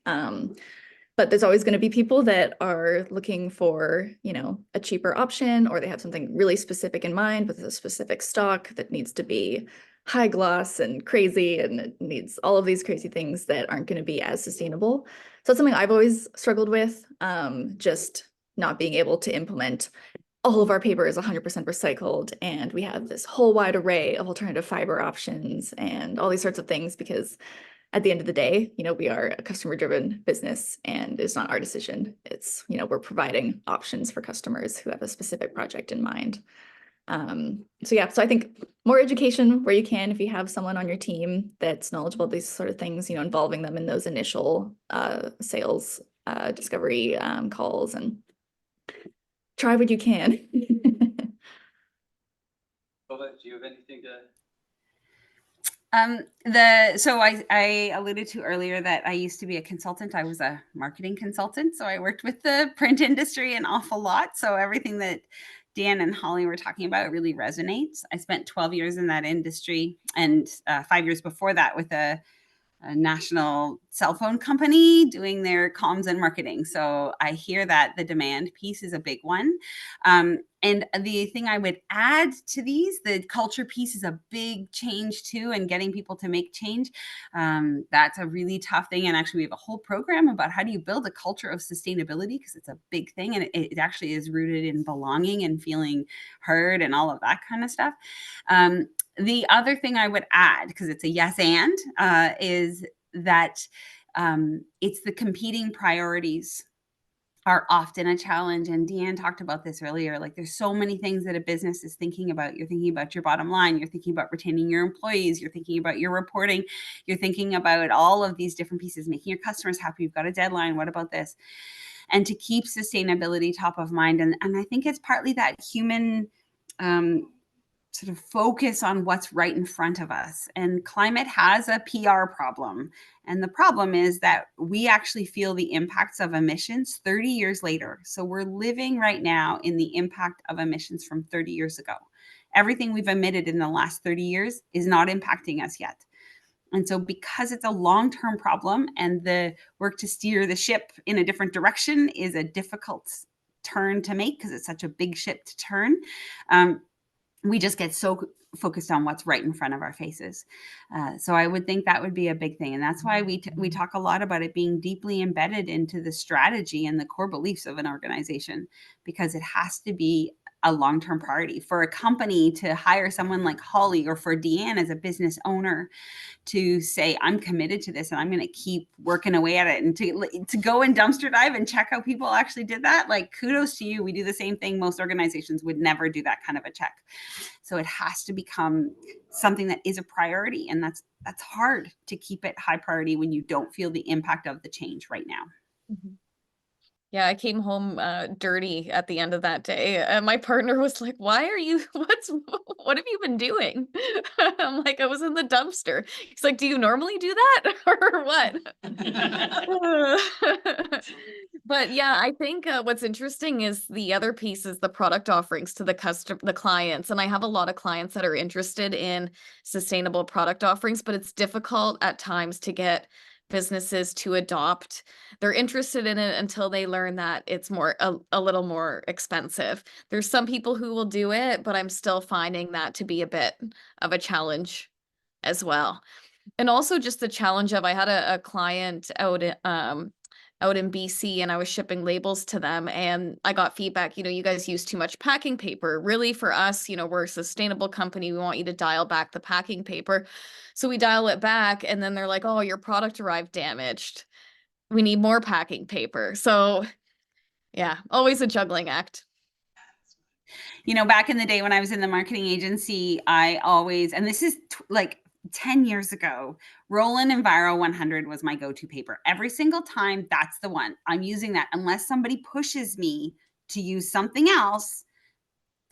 But there's always going to be people that are looking for, a cheaper option, or they have something really specific in mind with a specific stock that needs to be high gloss and crazy, and it needs all of these crazy things that aren't going to be as sustainable. So it's something I've always struggled with, just not being able to implement all of our paper is 100% recycled, and we have this whole wide array of alternative fiber options and all these sorts of things, because at the end of the day, we are a customer-driven business, and it's not our decision. It's, we're providing options for customers who have a specific project in mind. So I think more education where you can, if you have someone on your team that's knowledgeable about these sort of things, involving them in those initial sales discovery calls, and try what you can. Tova, do you have anything to? So I alluded to earlier that I used to be a consultant. I was a marketing consultant. So I worked with the print industry an awful lot. So everything that Dan and Holly were talking about really resonates. I spent 12 years in that industry, and 5 years before that with a national cell phone company doing their comms and marketing. So I hear that the demand piece is a big one. And the thing I would add to these, the culture piece is a big change too, and getting people to make change. That's a really tough thing. And actually we have a whole program about how do you build a culture of sustainability, because it's a big thing. And it actually is rooted in belonging and feeling heard and all of that kind of stuff. The other thing I would add, because it's a yes and, is that it's the competing priorities are often a challenge. And Deanne talked about this earlier. Like, there's so many things that a business is thinking about. You're thinking about your bottom line. You're thinking about retaining your employees. You're thinking about your reporting. You're thinking about all of these different pieces, making your customers happy. You've got a deadline. What about this? And to keep sustainability top of mind. And I think it's partly that human sort of focus on what's right in front of us. And climate has a PR problem. And the problem is that we actually feel the impacts of emissions 30 years later. So we're living right now in the impact of emissions from 30 years ago. Everything we've emitted in the last 30 years is not impacting us yet. And so because it's a long-term problem and the work to steer the ship in a different direction is a difficult turn to make because it's such a big ship to turn, we just get so focused on what's right in front of our faces. So I would think that would be a big thing. And that's why we talk a lot about it being deeply embedded into the strategy and the core beliefs of an organization, because it has to be a long-term priority. For a company to hire someone like Holly, or for Deanne as a business owner to say, I'm committed to this and I'm going to keep working away at it, and to go and dumpster dive and check how people actually did that, like, kudos to you. We do the same thing. Most organizations would never do that kind of a check. So it has to become something that is a priority. And that's hard to keep it high priority when you don't feel the impact of the change right now. Mhm. Yeah, I came home dirty at the end of that day. And my partner was like, "Why are you, what have you been doing?" I'm like, "I was in the dumpster." He's like, "Do you normally do that or what?" But yeah, I think what's interesting is the other piece is the product offerings to the clients. And I have a lot of clients that are interested in sustainable product offerings, but it's difficult at times to get businesses to adopt. They're interested in it until they learn that it's a little more expensive. There's some people who will do it, but I'm still finding that to be a bit of a challenge as well. And also just the challenge of, I had a client out in BC, and I was shipping labels to them, and I got feedback, you guys use too much packing paper. Really, for us, we're a sustainable company. We want you to dial back the packing paper. So we dial it back, and then they're like, "Oh, your product arrived damaged. We need more packing paper." So yeah, always a juggling act. Back in the day when I was in the marketing agency, I always, and this is like 10 years ago, Roland Enviro 100 was my go-to paper. Every single time, that's the one. I'm using that. Unless somebody pushes me to use something else,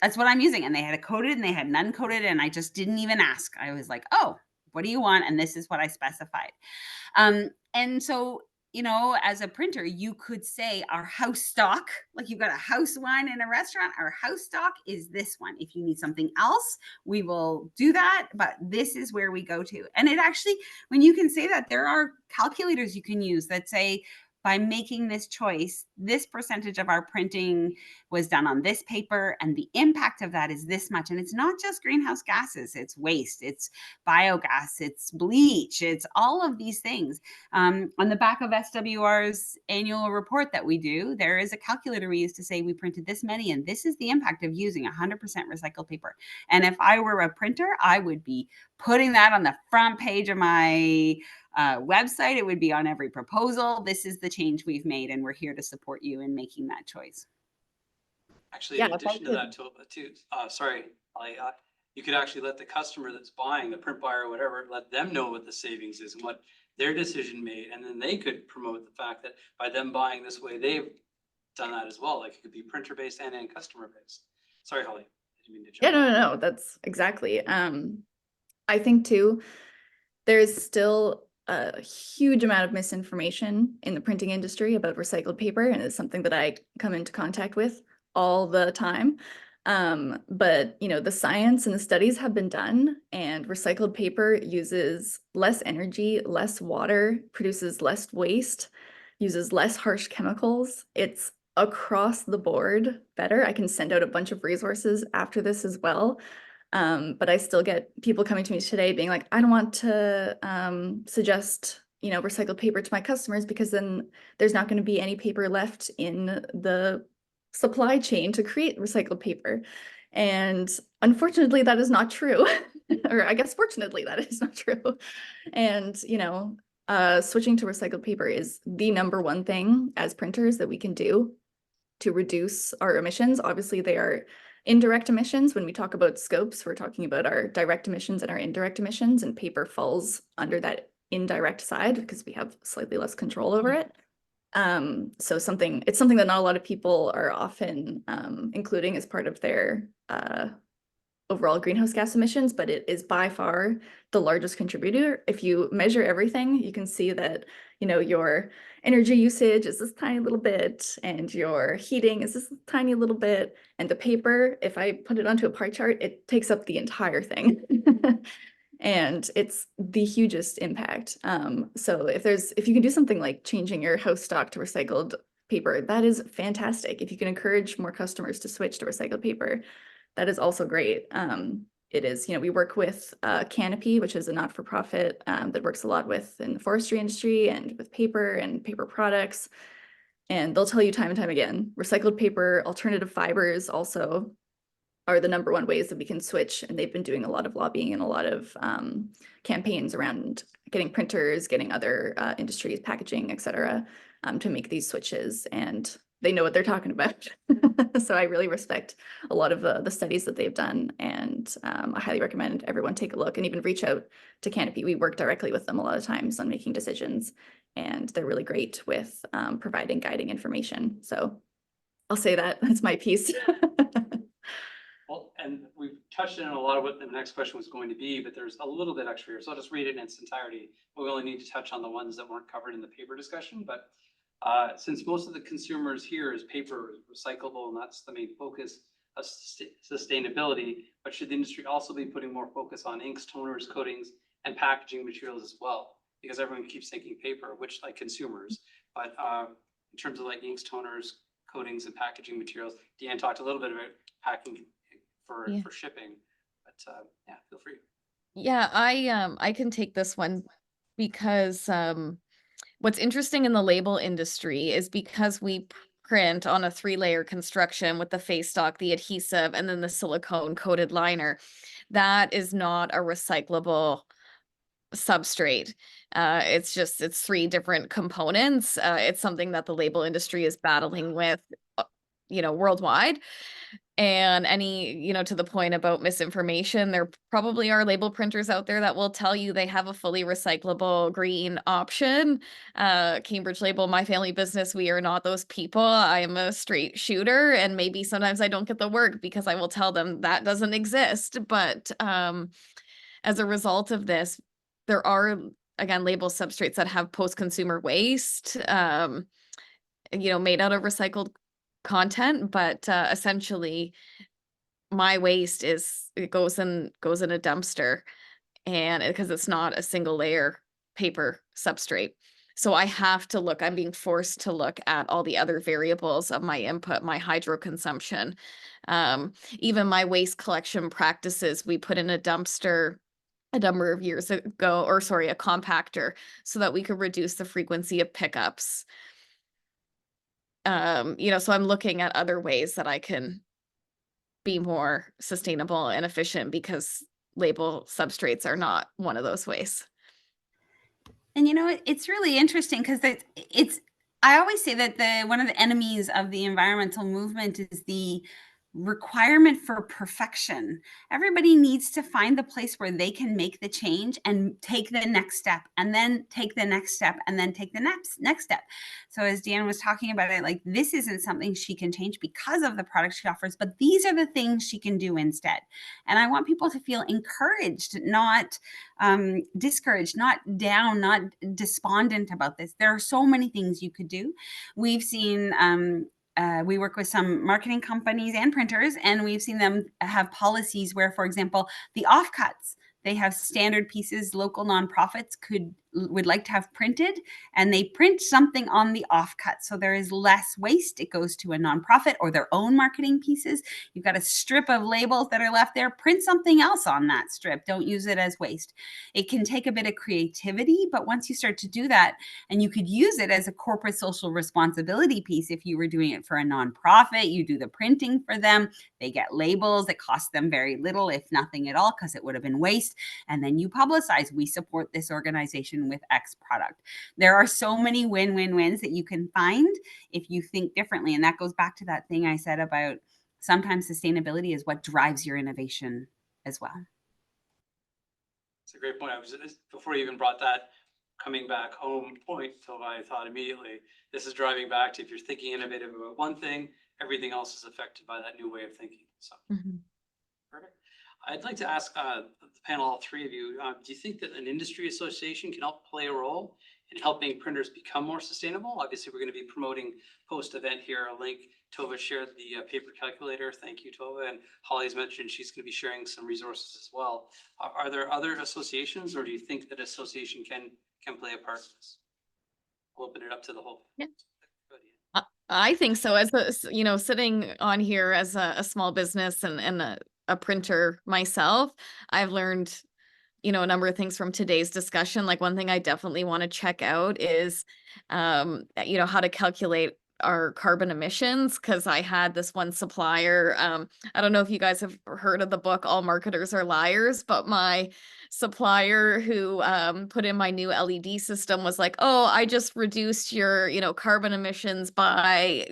that's what I'm using. And they had a coated and they had an uncoated, and I just didn't even ask. I was like, "Oh, what do you want?" And this is what I specified. And so, as a printer, you could say our house stock, like you've got a house wine in a restaurant, our house stock is this one. If you need something else, we will do that, but this is where we go to. And it actually, when you can say that, there are calculators you can use that say, by making this choice, this percentage of our printing was done on this paper, and the impact of that is this much. And it's not just greenhouse gases, it's waste, it's biogas, it's bleach, it's all of these things. On the back of SWR's annual report that we do, there is a calculator we use to say we printed this many, and this is the impact of using 100% recycled paper. And if I were a printer, I would be putting that on the front page of my website. It would be on every proposal. This is the change we've made, and we're here to support you in making that choice. Actually, Yeah, in if I addition to that, too, sorry, Holly, you could actually let the customer that's buying, the print buyer or whatever, let them know what the savings is and what their decision made. And then they could promote the fact that by them buying this way, they've done that as well. Like, it could be printer based and customer based. Sorry, Holly. I didn't mean to jump. Yeah, no, that's exactly. I think too, there's still a huge amount of misinformation in the printing industry about recycled paper, and it's something that I come into contact with all the time. But the science and the studies have been done, and recycled paper uses less energy, less water, produces less waste, uses less harsh chemicals. It's across the board better. I can send out a bunch of resources after this as well. But I still get people coming to me today being like, "I don't want to suggest, recycled paper to my customers, because then there's not going to be any paper left in the supply chain to create recycled paper." And unfortunately, that is not true. Or I guess fortunately, that is not true. And, switching to recycled paper is the number one thing as printers that we can do to reduce our emissions. Obviously, they are indirect emissions. When we talk about scopes, we're talking about our direct emissions and our indirect emissions, and paper falls under that indirect side because we have slightly less control over it. So it's something that not a lot of people are often including as part of their overall greenhouse gas emissions, but it is by far the largest contributor. If you measure everything, you can see that, you know, your energy usage is this tiny little bit, and your heating is this tiny little bit, and the paper, if I put it onto a pie chart, it takes up the entire thing. And it's the hugest impact. So if you can do something like changing your house stock to recycled paper, that is fantastic. If you can encourage more customers to switch to recycled paper, that is also great. It is, you know, we work with Canopy, which is a not-for-profit that works a lot with in the forestry industry and with paper and paper products. And they'll tell you time and time again, recycled paper, alternative fibers also are the number one ways that we can switch. And they've been doing a lot of lobbying and a lot of campaigns around getting printers, getting other industries, packaging, et cetera, to make these switches. And they know what they're talking about. So I really respect a lot of the studies that they've done. And I highly recommend everyone take a look and even reach out to Canopy. We work directly with them a lot of times on making decisions. And they're really great with providing guiding information. So I'll say that's my piece. Well, and we've touched on a lot of what the next question was going to be, but there's a little bit extra here. So I'll just read it in its entirety. We only need to touch on the ones that weren't covered in the paper discussion, but since most of the consumers here is paper recyclable, and that's the main focus of sustainability, but should the industry also be putting more focus on inks, toners, coatings, and packaging materials as well? Because everyone keeps thinking paper, which like consumers, but in terms of like inks, toners, coatings, and packaging materials, Deanne talked a little bit about packing for shipping, but yeah, feel free. Yeah, I can take this one because what's interesting in the label industry is because we print on a 3-layer construction with the face stock, the adhesive, and then the silicone coated liner. That is not a recyclable substrate. It's 3 different components. It's something that the label industry is battling with, worldwide. And to the point about misinformation, there probably are label printers out there that will tell you they have a fully recyclable green option. Cambridge Label, my family business, we are not those people. I am a straight shooter, and maybe sometimes I don't get the work because I will tell them that doesn't exist. But as a result of this, there are, again, label substrates that have post-consumer waste, made out of recycled content, but essentially my waste goes in a dumpster, and because it's not a single layer paper substrate. So I'm being forced to look at all the other variables of my input, my hydro consumption, even my waste collection practices. We put in a dumpster a number of years ago, a compactor, so that we could reduce the frequency of pickups. So I'm looking at other ways that I can be more sustainable and efficient, because label substrates are not one of those ways. And it's really interesting because I always say that one of the enemies of the environmental movement is the requirement for perfection. Everybody needs to find the place where they can make the change and take the next step, and then take the next step, and then take the next step. So as Deanne was talking about it, like, this isn't something she can change because of the product she offers, but these are the things she can do instead. And I want people to feel encouraged, not discouraged, not down, not despondent about this. There are so many things you could do. We've seen we work with some marketing companies and printers, and we've seen them have policies where, for example, the offcuts, they have standard pieces local nonprofits would like to have printed, and they print something on the offcut. So there is less waste. It goes to a nonprofit or their own marketing pieces. You've got a strip of labels that are left there. Print something else on that strip. Don't use it as waste. It can take a bit of creativity, but once you start to do that, and you could use it as a corporate social responsibility piece, if you were doing it for a nonprofit, you do the printing for them. They get labels. It costs them very little, if nothing at all, because it would have been waste. And then you publicize, we support this organization with X product. There are so many win-win-wins that you can find if you think differently. And that goes back to that thing I said about sometimes sustainability is what drives your innovation as well. It's a great point. Before you even brought that coming back home point, Tova, I thought immediately, this is driving back to, if you're thinking innovative about one thing, everything else is affected by that new way of thinking. So perfect. I'd like to ask the panel, all three of you, do you think that an industry association can help play a role in helping printers become more sustainable? Obviously, we're going to be promoting post-event here a link. Tova shared the paper calculator. Thank you, Tova. And Holly's mentioned she's going to be sharing some resources as well. Are there other associations, or do you think that association can play a part in this? I'll open it up to the whole. Yeah. I think so. As a, you know, sitting on here as a small business and a printer myself, I've learned, you know, a number of things from today's discussion. Like one thing I definitely want to check out is, you know, how to calculate our carbon emissions. Cause I had this one supplier, I don't know if you guys have heard of the book, All Marketers Are Liars, but my supplier who put in my new LED system was like, oh, I just reduced your, you know, carbon emissions by,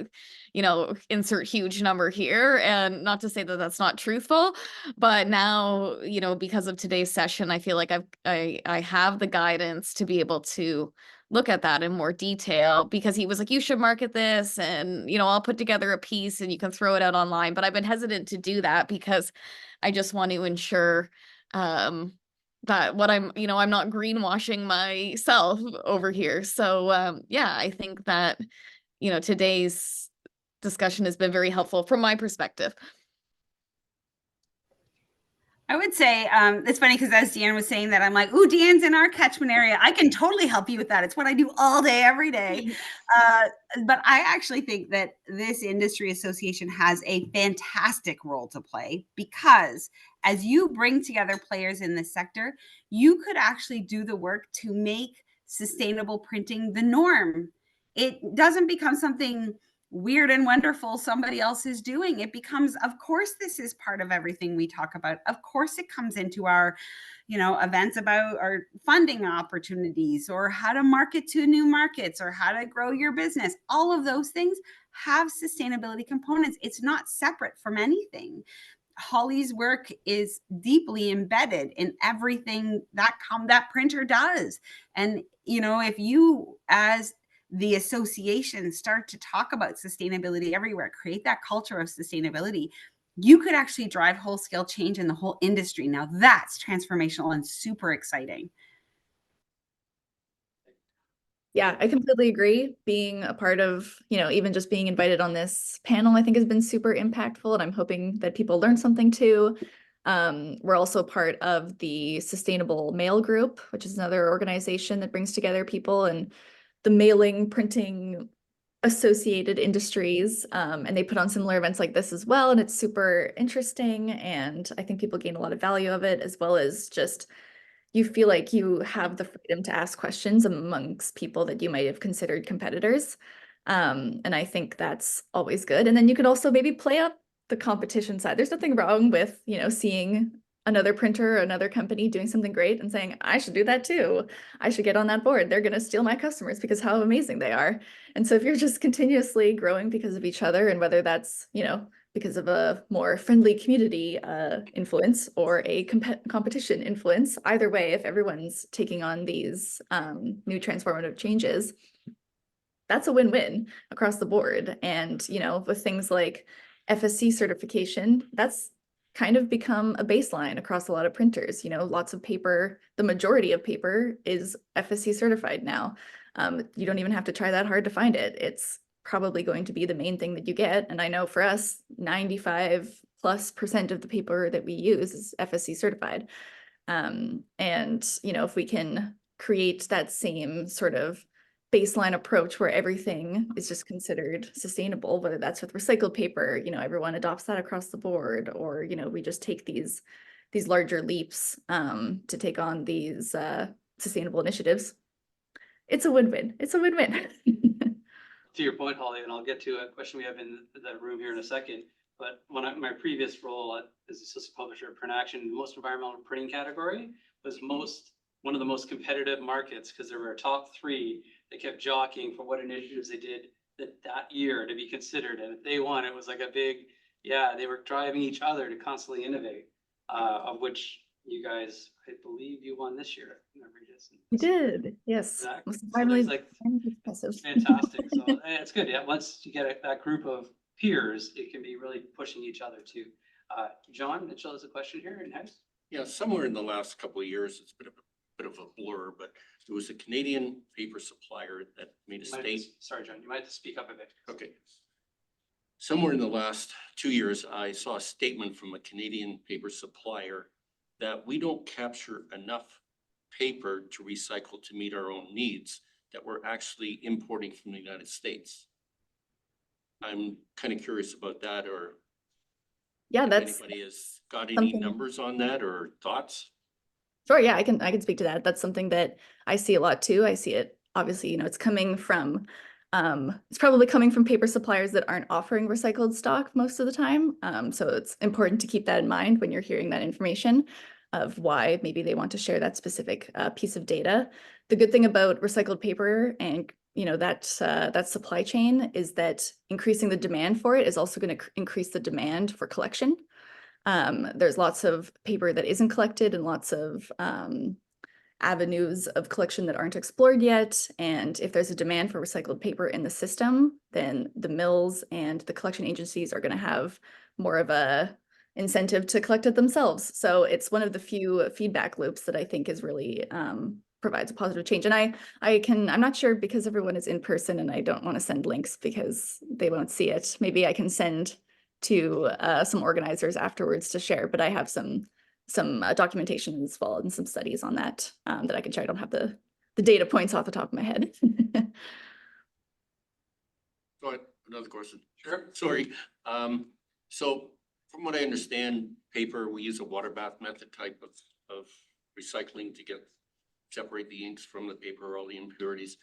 you know, insert huge number here. And not to say that that's not truthful, but now, you know, because of today's session, I feel like I have the guidance to be able to look at that in more detail, because he was like, you should market this and, you know, I'll put together a piece and you can throw it out online. But I've been hesitant to do that because I just want to ensure that what I'm, you know, I'm not greenwashing myself over here. So yeah, I think that, you know, today's discussion has been very helpful from my perspective. I would say it's funny because as Deanne was saying that, I'm like, ooh, Deanne's in our catchment area. I can totally help you with that. It's what I do all day, every day. But I actually think that this industry association has a fantastic role to play, because as you bring together players in this sector, you could actually do the work to make sustainable printing the norm. It doesn't become something weird and wonderful somebody else is doing. It becomes, of course, this is part of everything we talk about. Of course, it comes into our, you know, events about our funding opportunities, or how to market to new markets, or how to grow your business. All of those things have sustainability components. It's not separate from anything. Holly's work is deeply embedded in everything that printer does. And, you know, if you as the association start to talk about sustainability everywhere, create that culture of sustainability, you could actually drive whole scale change in the whole industry. Now that's transformational and super exciting. Yeah, I completely agree. Being a part of, you know, even just being invited on this panel, I think has been super impactful, and I'm hoping that people learn something too. We're also part of the Sustainable Mail Group, which is another organization that brings together people and the mailing, printing associated industries. And they put on similar events like this as well. And it's super interesting. And I think people gain a lot of value of it, as well as just you feel like you have the freedom to ask questions amongst people that you might have considered competitors. And I think that's always good. And then you could also maybe play up the competition side. There's nothing wrong with, you know, seeing another printer or another company doing something great and saying, I should do that too. I should get on that board. They're going to steal my customers because how amazing they are. And so if you're just continuously growing because of each other, and whether that's, you know, because of a more friendly community influence or a competition influence, either way, if everyone's taking on these new transformative changes, that's a win-win across the board. And, you know, with things like FSC certification, that's kind of become a baseline across a lot of printers. You know, lots of paper, the majority of paper is FSC certified now. You don't even have to try that hard to find it. It's probably going to be the main thing that you get. And I know for us, 95+% of the paper that we use is FSC certified. And, you know, if we can create that same sort of baseline approach where everything is just considered sustainable, whether that's with recycled paper, you know, everyone adopts that across the board, or, you know, we just take these larger leaps to take on these sustainable initiatives. It's a win-win. It's a win-win. To your point, Holly, and I'll get to a question we have in the room here in a second, but my previous role as assistant publisher at Print Action, the most environmental printing category was one of the most competitive markets, because there were a top 3 that kept jockeying for what initiatives they did that year to be considered. And if they won, it was like a big, yeah, they were driving each other to constantly innovate, of which you guys, I believe you won this year. We did, yes. Exactly. So It's like impressive. fantastic. So it's good. Yeah, once you get that group of peers, it can be really pushing each other too. John Mitchell has a question here next. Yeah, somewhere in the last couple of years, it's been a bit of a blur, but there was a Canadian paper supplier that made a You might have to- state. Sorry, John, you might have to speak up a bit. Okay. Somewhere in the last 2 years, I saw a statement from a Canadian paper supplier that we don't capture enough paper to recycle to meet our own needs, that we're actually importing from the United States. I'm kind of curious about that, or Yeah, if that's anybody has got any something- numbers on that or thoughts? sure. Yeah, I can speak to that. That's something that I see a lot too. I see it, obviously, it's coming from, it's probably coming from paper suppliers that aren't offering recycled stock most of the time. So it's important to keep that in mind when you're hearing that information of why maybe they want to share that specific piece of data. The good thing about recycled paper and that supply chain is that increasing the demand for it is also going to increase the demand for collection. There's lots of paper that isn't collected and lots of avenues of collection that aren't explored yet. And if there's a demand for recycled paper in the system, then the mills and the collection agencies are going to have more of a incentive to collect it themselves. So it's one of the few feedback loops that I think is really provides a positive change. And I'm not sure, because everyone is in person and I don't want to send links because they won't see it. Maybe I can send to some organizers afterwards to share, but I have some documentation as well and some studies on that that I can share. I don't have the data points off the top of my head. Go ahead, another question. Sure. Sorry. So from what I understand, paper, we use a water bath method type of recycling to separate the inks from the paper, all the impurities.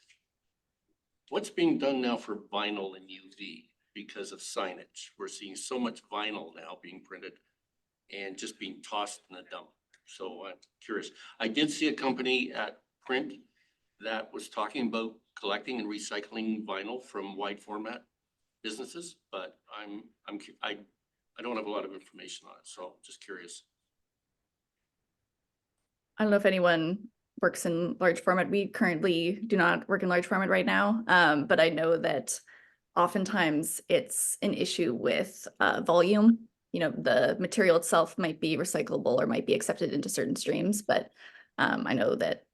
What's being done now for vinyl and UV because of signage? We're seeing so much vinyl now being printed and just being tossed in the dump. So I'm curious. I did see a company at Print that was talking about collecting and recycling vinyl from wide format businesses, but I don't have a lot of information on it, so just curious. I don't know if anyone works in large format. We currently do not work in large format right now, but I know that oftentimes it's an issue with volume. The material itself might be recyclable or might be accepted into certain streams, but I know that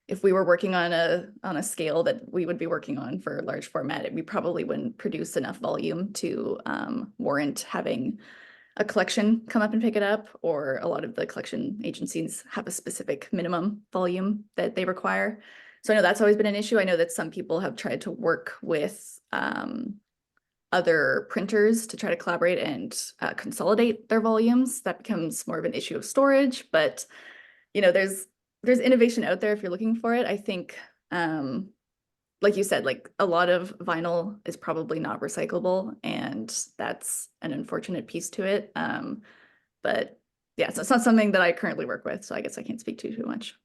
if we were working on a scale that we would be working on for large format, we probably wouldn't produce enough volume to warrant having a collection come up and pick it up, or a lot of the collection agencies have a specific minimum volume that they require. So I know that's always been an issue. I know that some people have tried to work with other printers to try to collaborate and consolidate their volumes. That becomes more of an issue of storage, but there's innovation out there if you're looking for it. I think like you said, like a lot of vinyl is probably not recyclable, and that's an unfortunate piece to it. But yeah, so it's not something that I currently work with, so I guess I can't speak too much.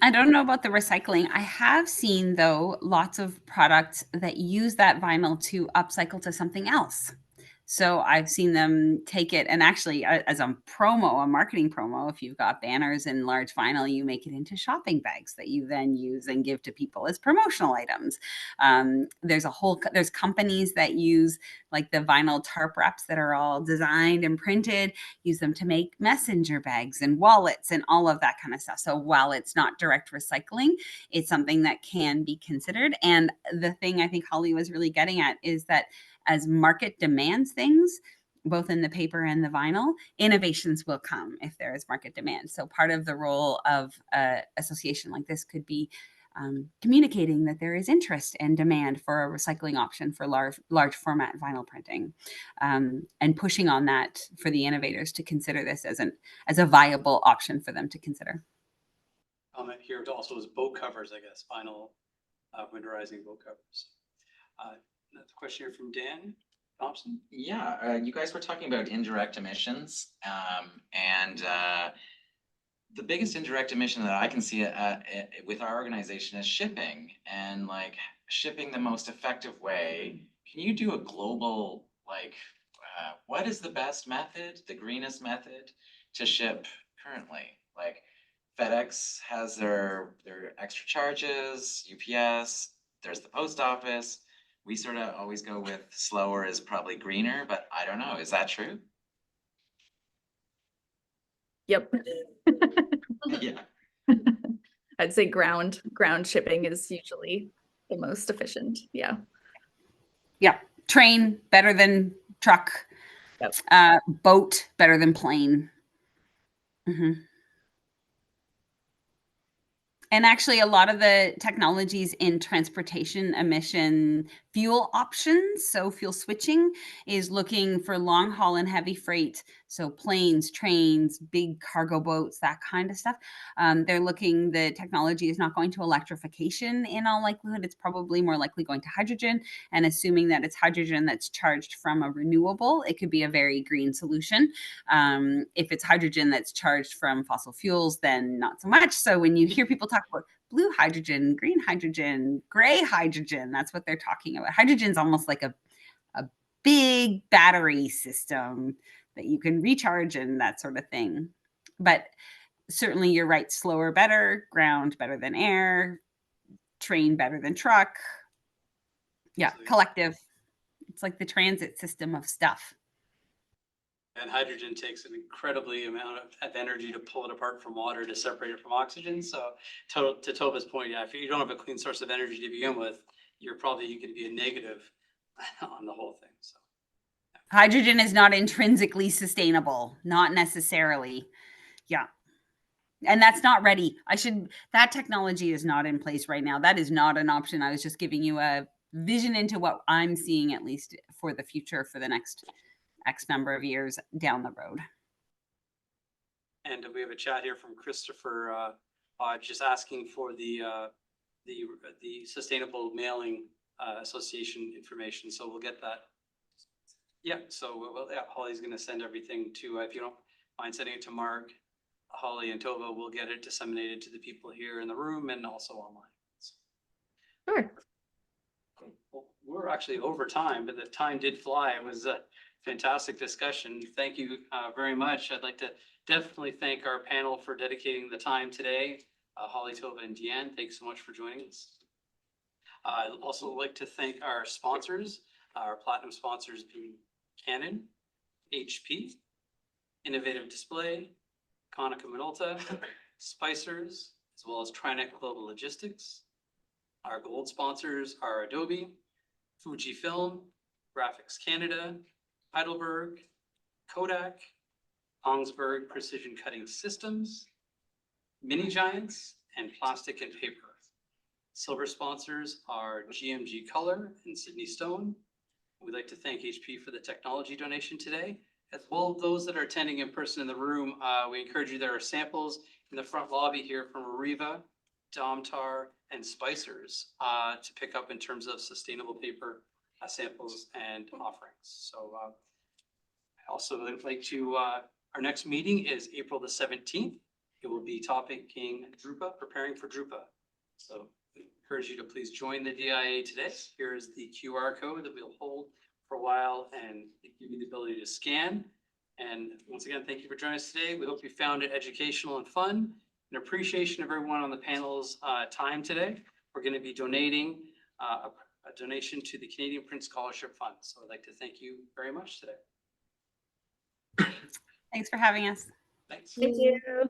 I don't know about the recycling. I have seen, though, lots of products that use that vinyl to upcycle to something else. So I've seen them take it, and actually as a marketing promo, if you've got banners in large vinyl, you make it into shopping bags that you then use and give to people as promotional items. There's companies that use like the vinyl tarp wraps that are all designed and printed, use them to make messenger bags and wallets and all of that kind of stuff. So while it's not direct recycling, it's something that can be considered. And the thing I think Holly was really getting at is that as market demands things, both in the paper and the vinyl, innovations will come if there is market demand. So part of the role of an association like this could be communicating that there is interest and demand for a recycling option for large format vinyl printing, and pushing on that for the innovators to consider this as a viable option for them to consider. Comment here also is boat covers, I guess, vinyl winterizing boat covers. Another question here from Dan Thompson. Yeah, you guys were talking about indirect emissions, and the biggest indirect emission that I can see with our organization is shipping, and like shipping the most effective way. Can you do a global, what is the best method, the greenest method to ship currently? Like FedEx has their extra charges, UPS, there's the post office. We sort of always go with slower is probably greener, but I don't know. Is that true? Yep. Yeah. I'd say ground shipping is usually the most efficient. Yeah. Yeah. Train better than truck. Yep. Boat better than plane. Mhm. And actually, a lot of the technologies in transportation emission fuel options, so fuel switching, is looking for long haul and heavy freight. So planes, trains, big cargo boats, that kind of stuff. They're looking, the technology is not going to electrification in all likelihood. It's probably more likely going to hydrogen. And assuming that it's hydrogen that's charged from a renewable, it could be a very green solution. If it's hydrogen that's charged from fossil fuels, then not so much. So when you hear people talk about blue hydrogen, green hydrogen, gray hydrogen, that's what they're talking about. Hydrogen's almost like a big battery system that you can recharge and that sort of thing. But certainly you're right, slower better, ground better than air, train better than truck. Yeah, collective. It's like the transit system of stuff. And hydrogen takes an incredibly amount of energy to pull it apart from water to separate it from oxygen. So to Tova's point, yeah, if you don't have a clean source of energy to begin with, you could be a negative on the whole thing. So hydrogen is not intrinsically sustainable, not necessarily. Yeah. And that's not ready. That technology is not in place right now. That is not an option. I was just giving you a vision into what I'm seeing, at least for the future, for the next X number of years down the road. And we have a chat here from Christopher, just asking for the Sustainable Mailing Association information. So we'll get that. Yeah. So Holly's going to send everything to, if you don't mind sending it to Mark, Holly and Tova will get it disseminated to the people here in the room and also online. Sure. Well, we're actually over time, but the time did fly. It was a fantastic discussion. Thank you very much. I'd like to definitely thank our panel for dedicating the time today. Holly, Tova, and Deanne, thanks so much for joining us. I'd also like to thank our sponsors, our platinum sponsors being Canon, HP, Innovative Display, Konica Minolta, Spicers, as well as Trinet Global Logistics. Our gold sponsors are Adobe, Fujifilm, Graphics Canada, Heidelberg, Kodak, Kongsberg Precision Cutting Systems, Mini Giants, and Plastic and Paper. Silver sponsors are GMG Color and Sydney Stone. We'd like to thank HP for the technology donation today. As well as those that are attending in person in the room, we encourage you, there are samples in the front lobby here from Arriva, Domtar, and Spicers to pick up in terms of sustainable paper samples and offerings. So I also would like to, our next meeting is April the 17th. It will be topicking Drupa, preparing for Drupa. So I encourage you to please join the DIA today. Here is the QR code that we'll hold for a while and give you the ability to scan. And once again, thank you for joining us today. We hope you found it educational and fun. An appreciation of everyone on the panel's time today. We're going to be donating a donation to the Canadian Print Scholarship Fund. So I'd like to thank you very much today. Thanks for having us. Thanks. Thank you.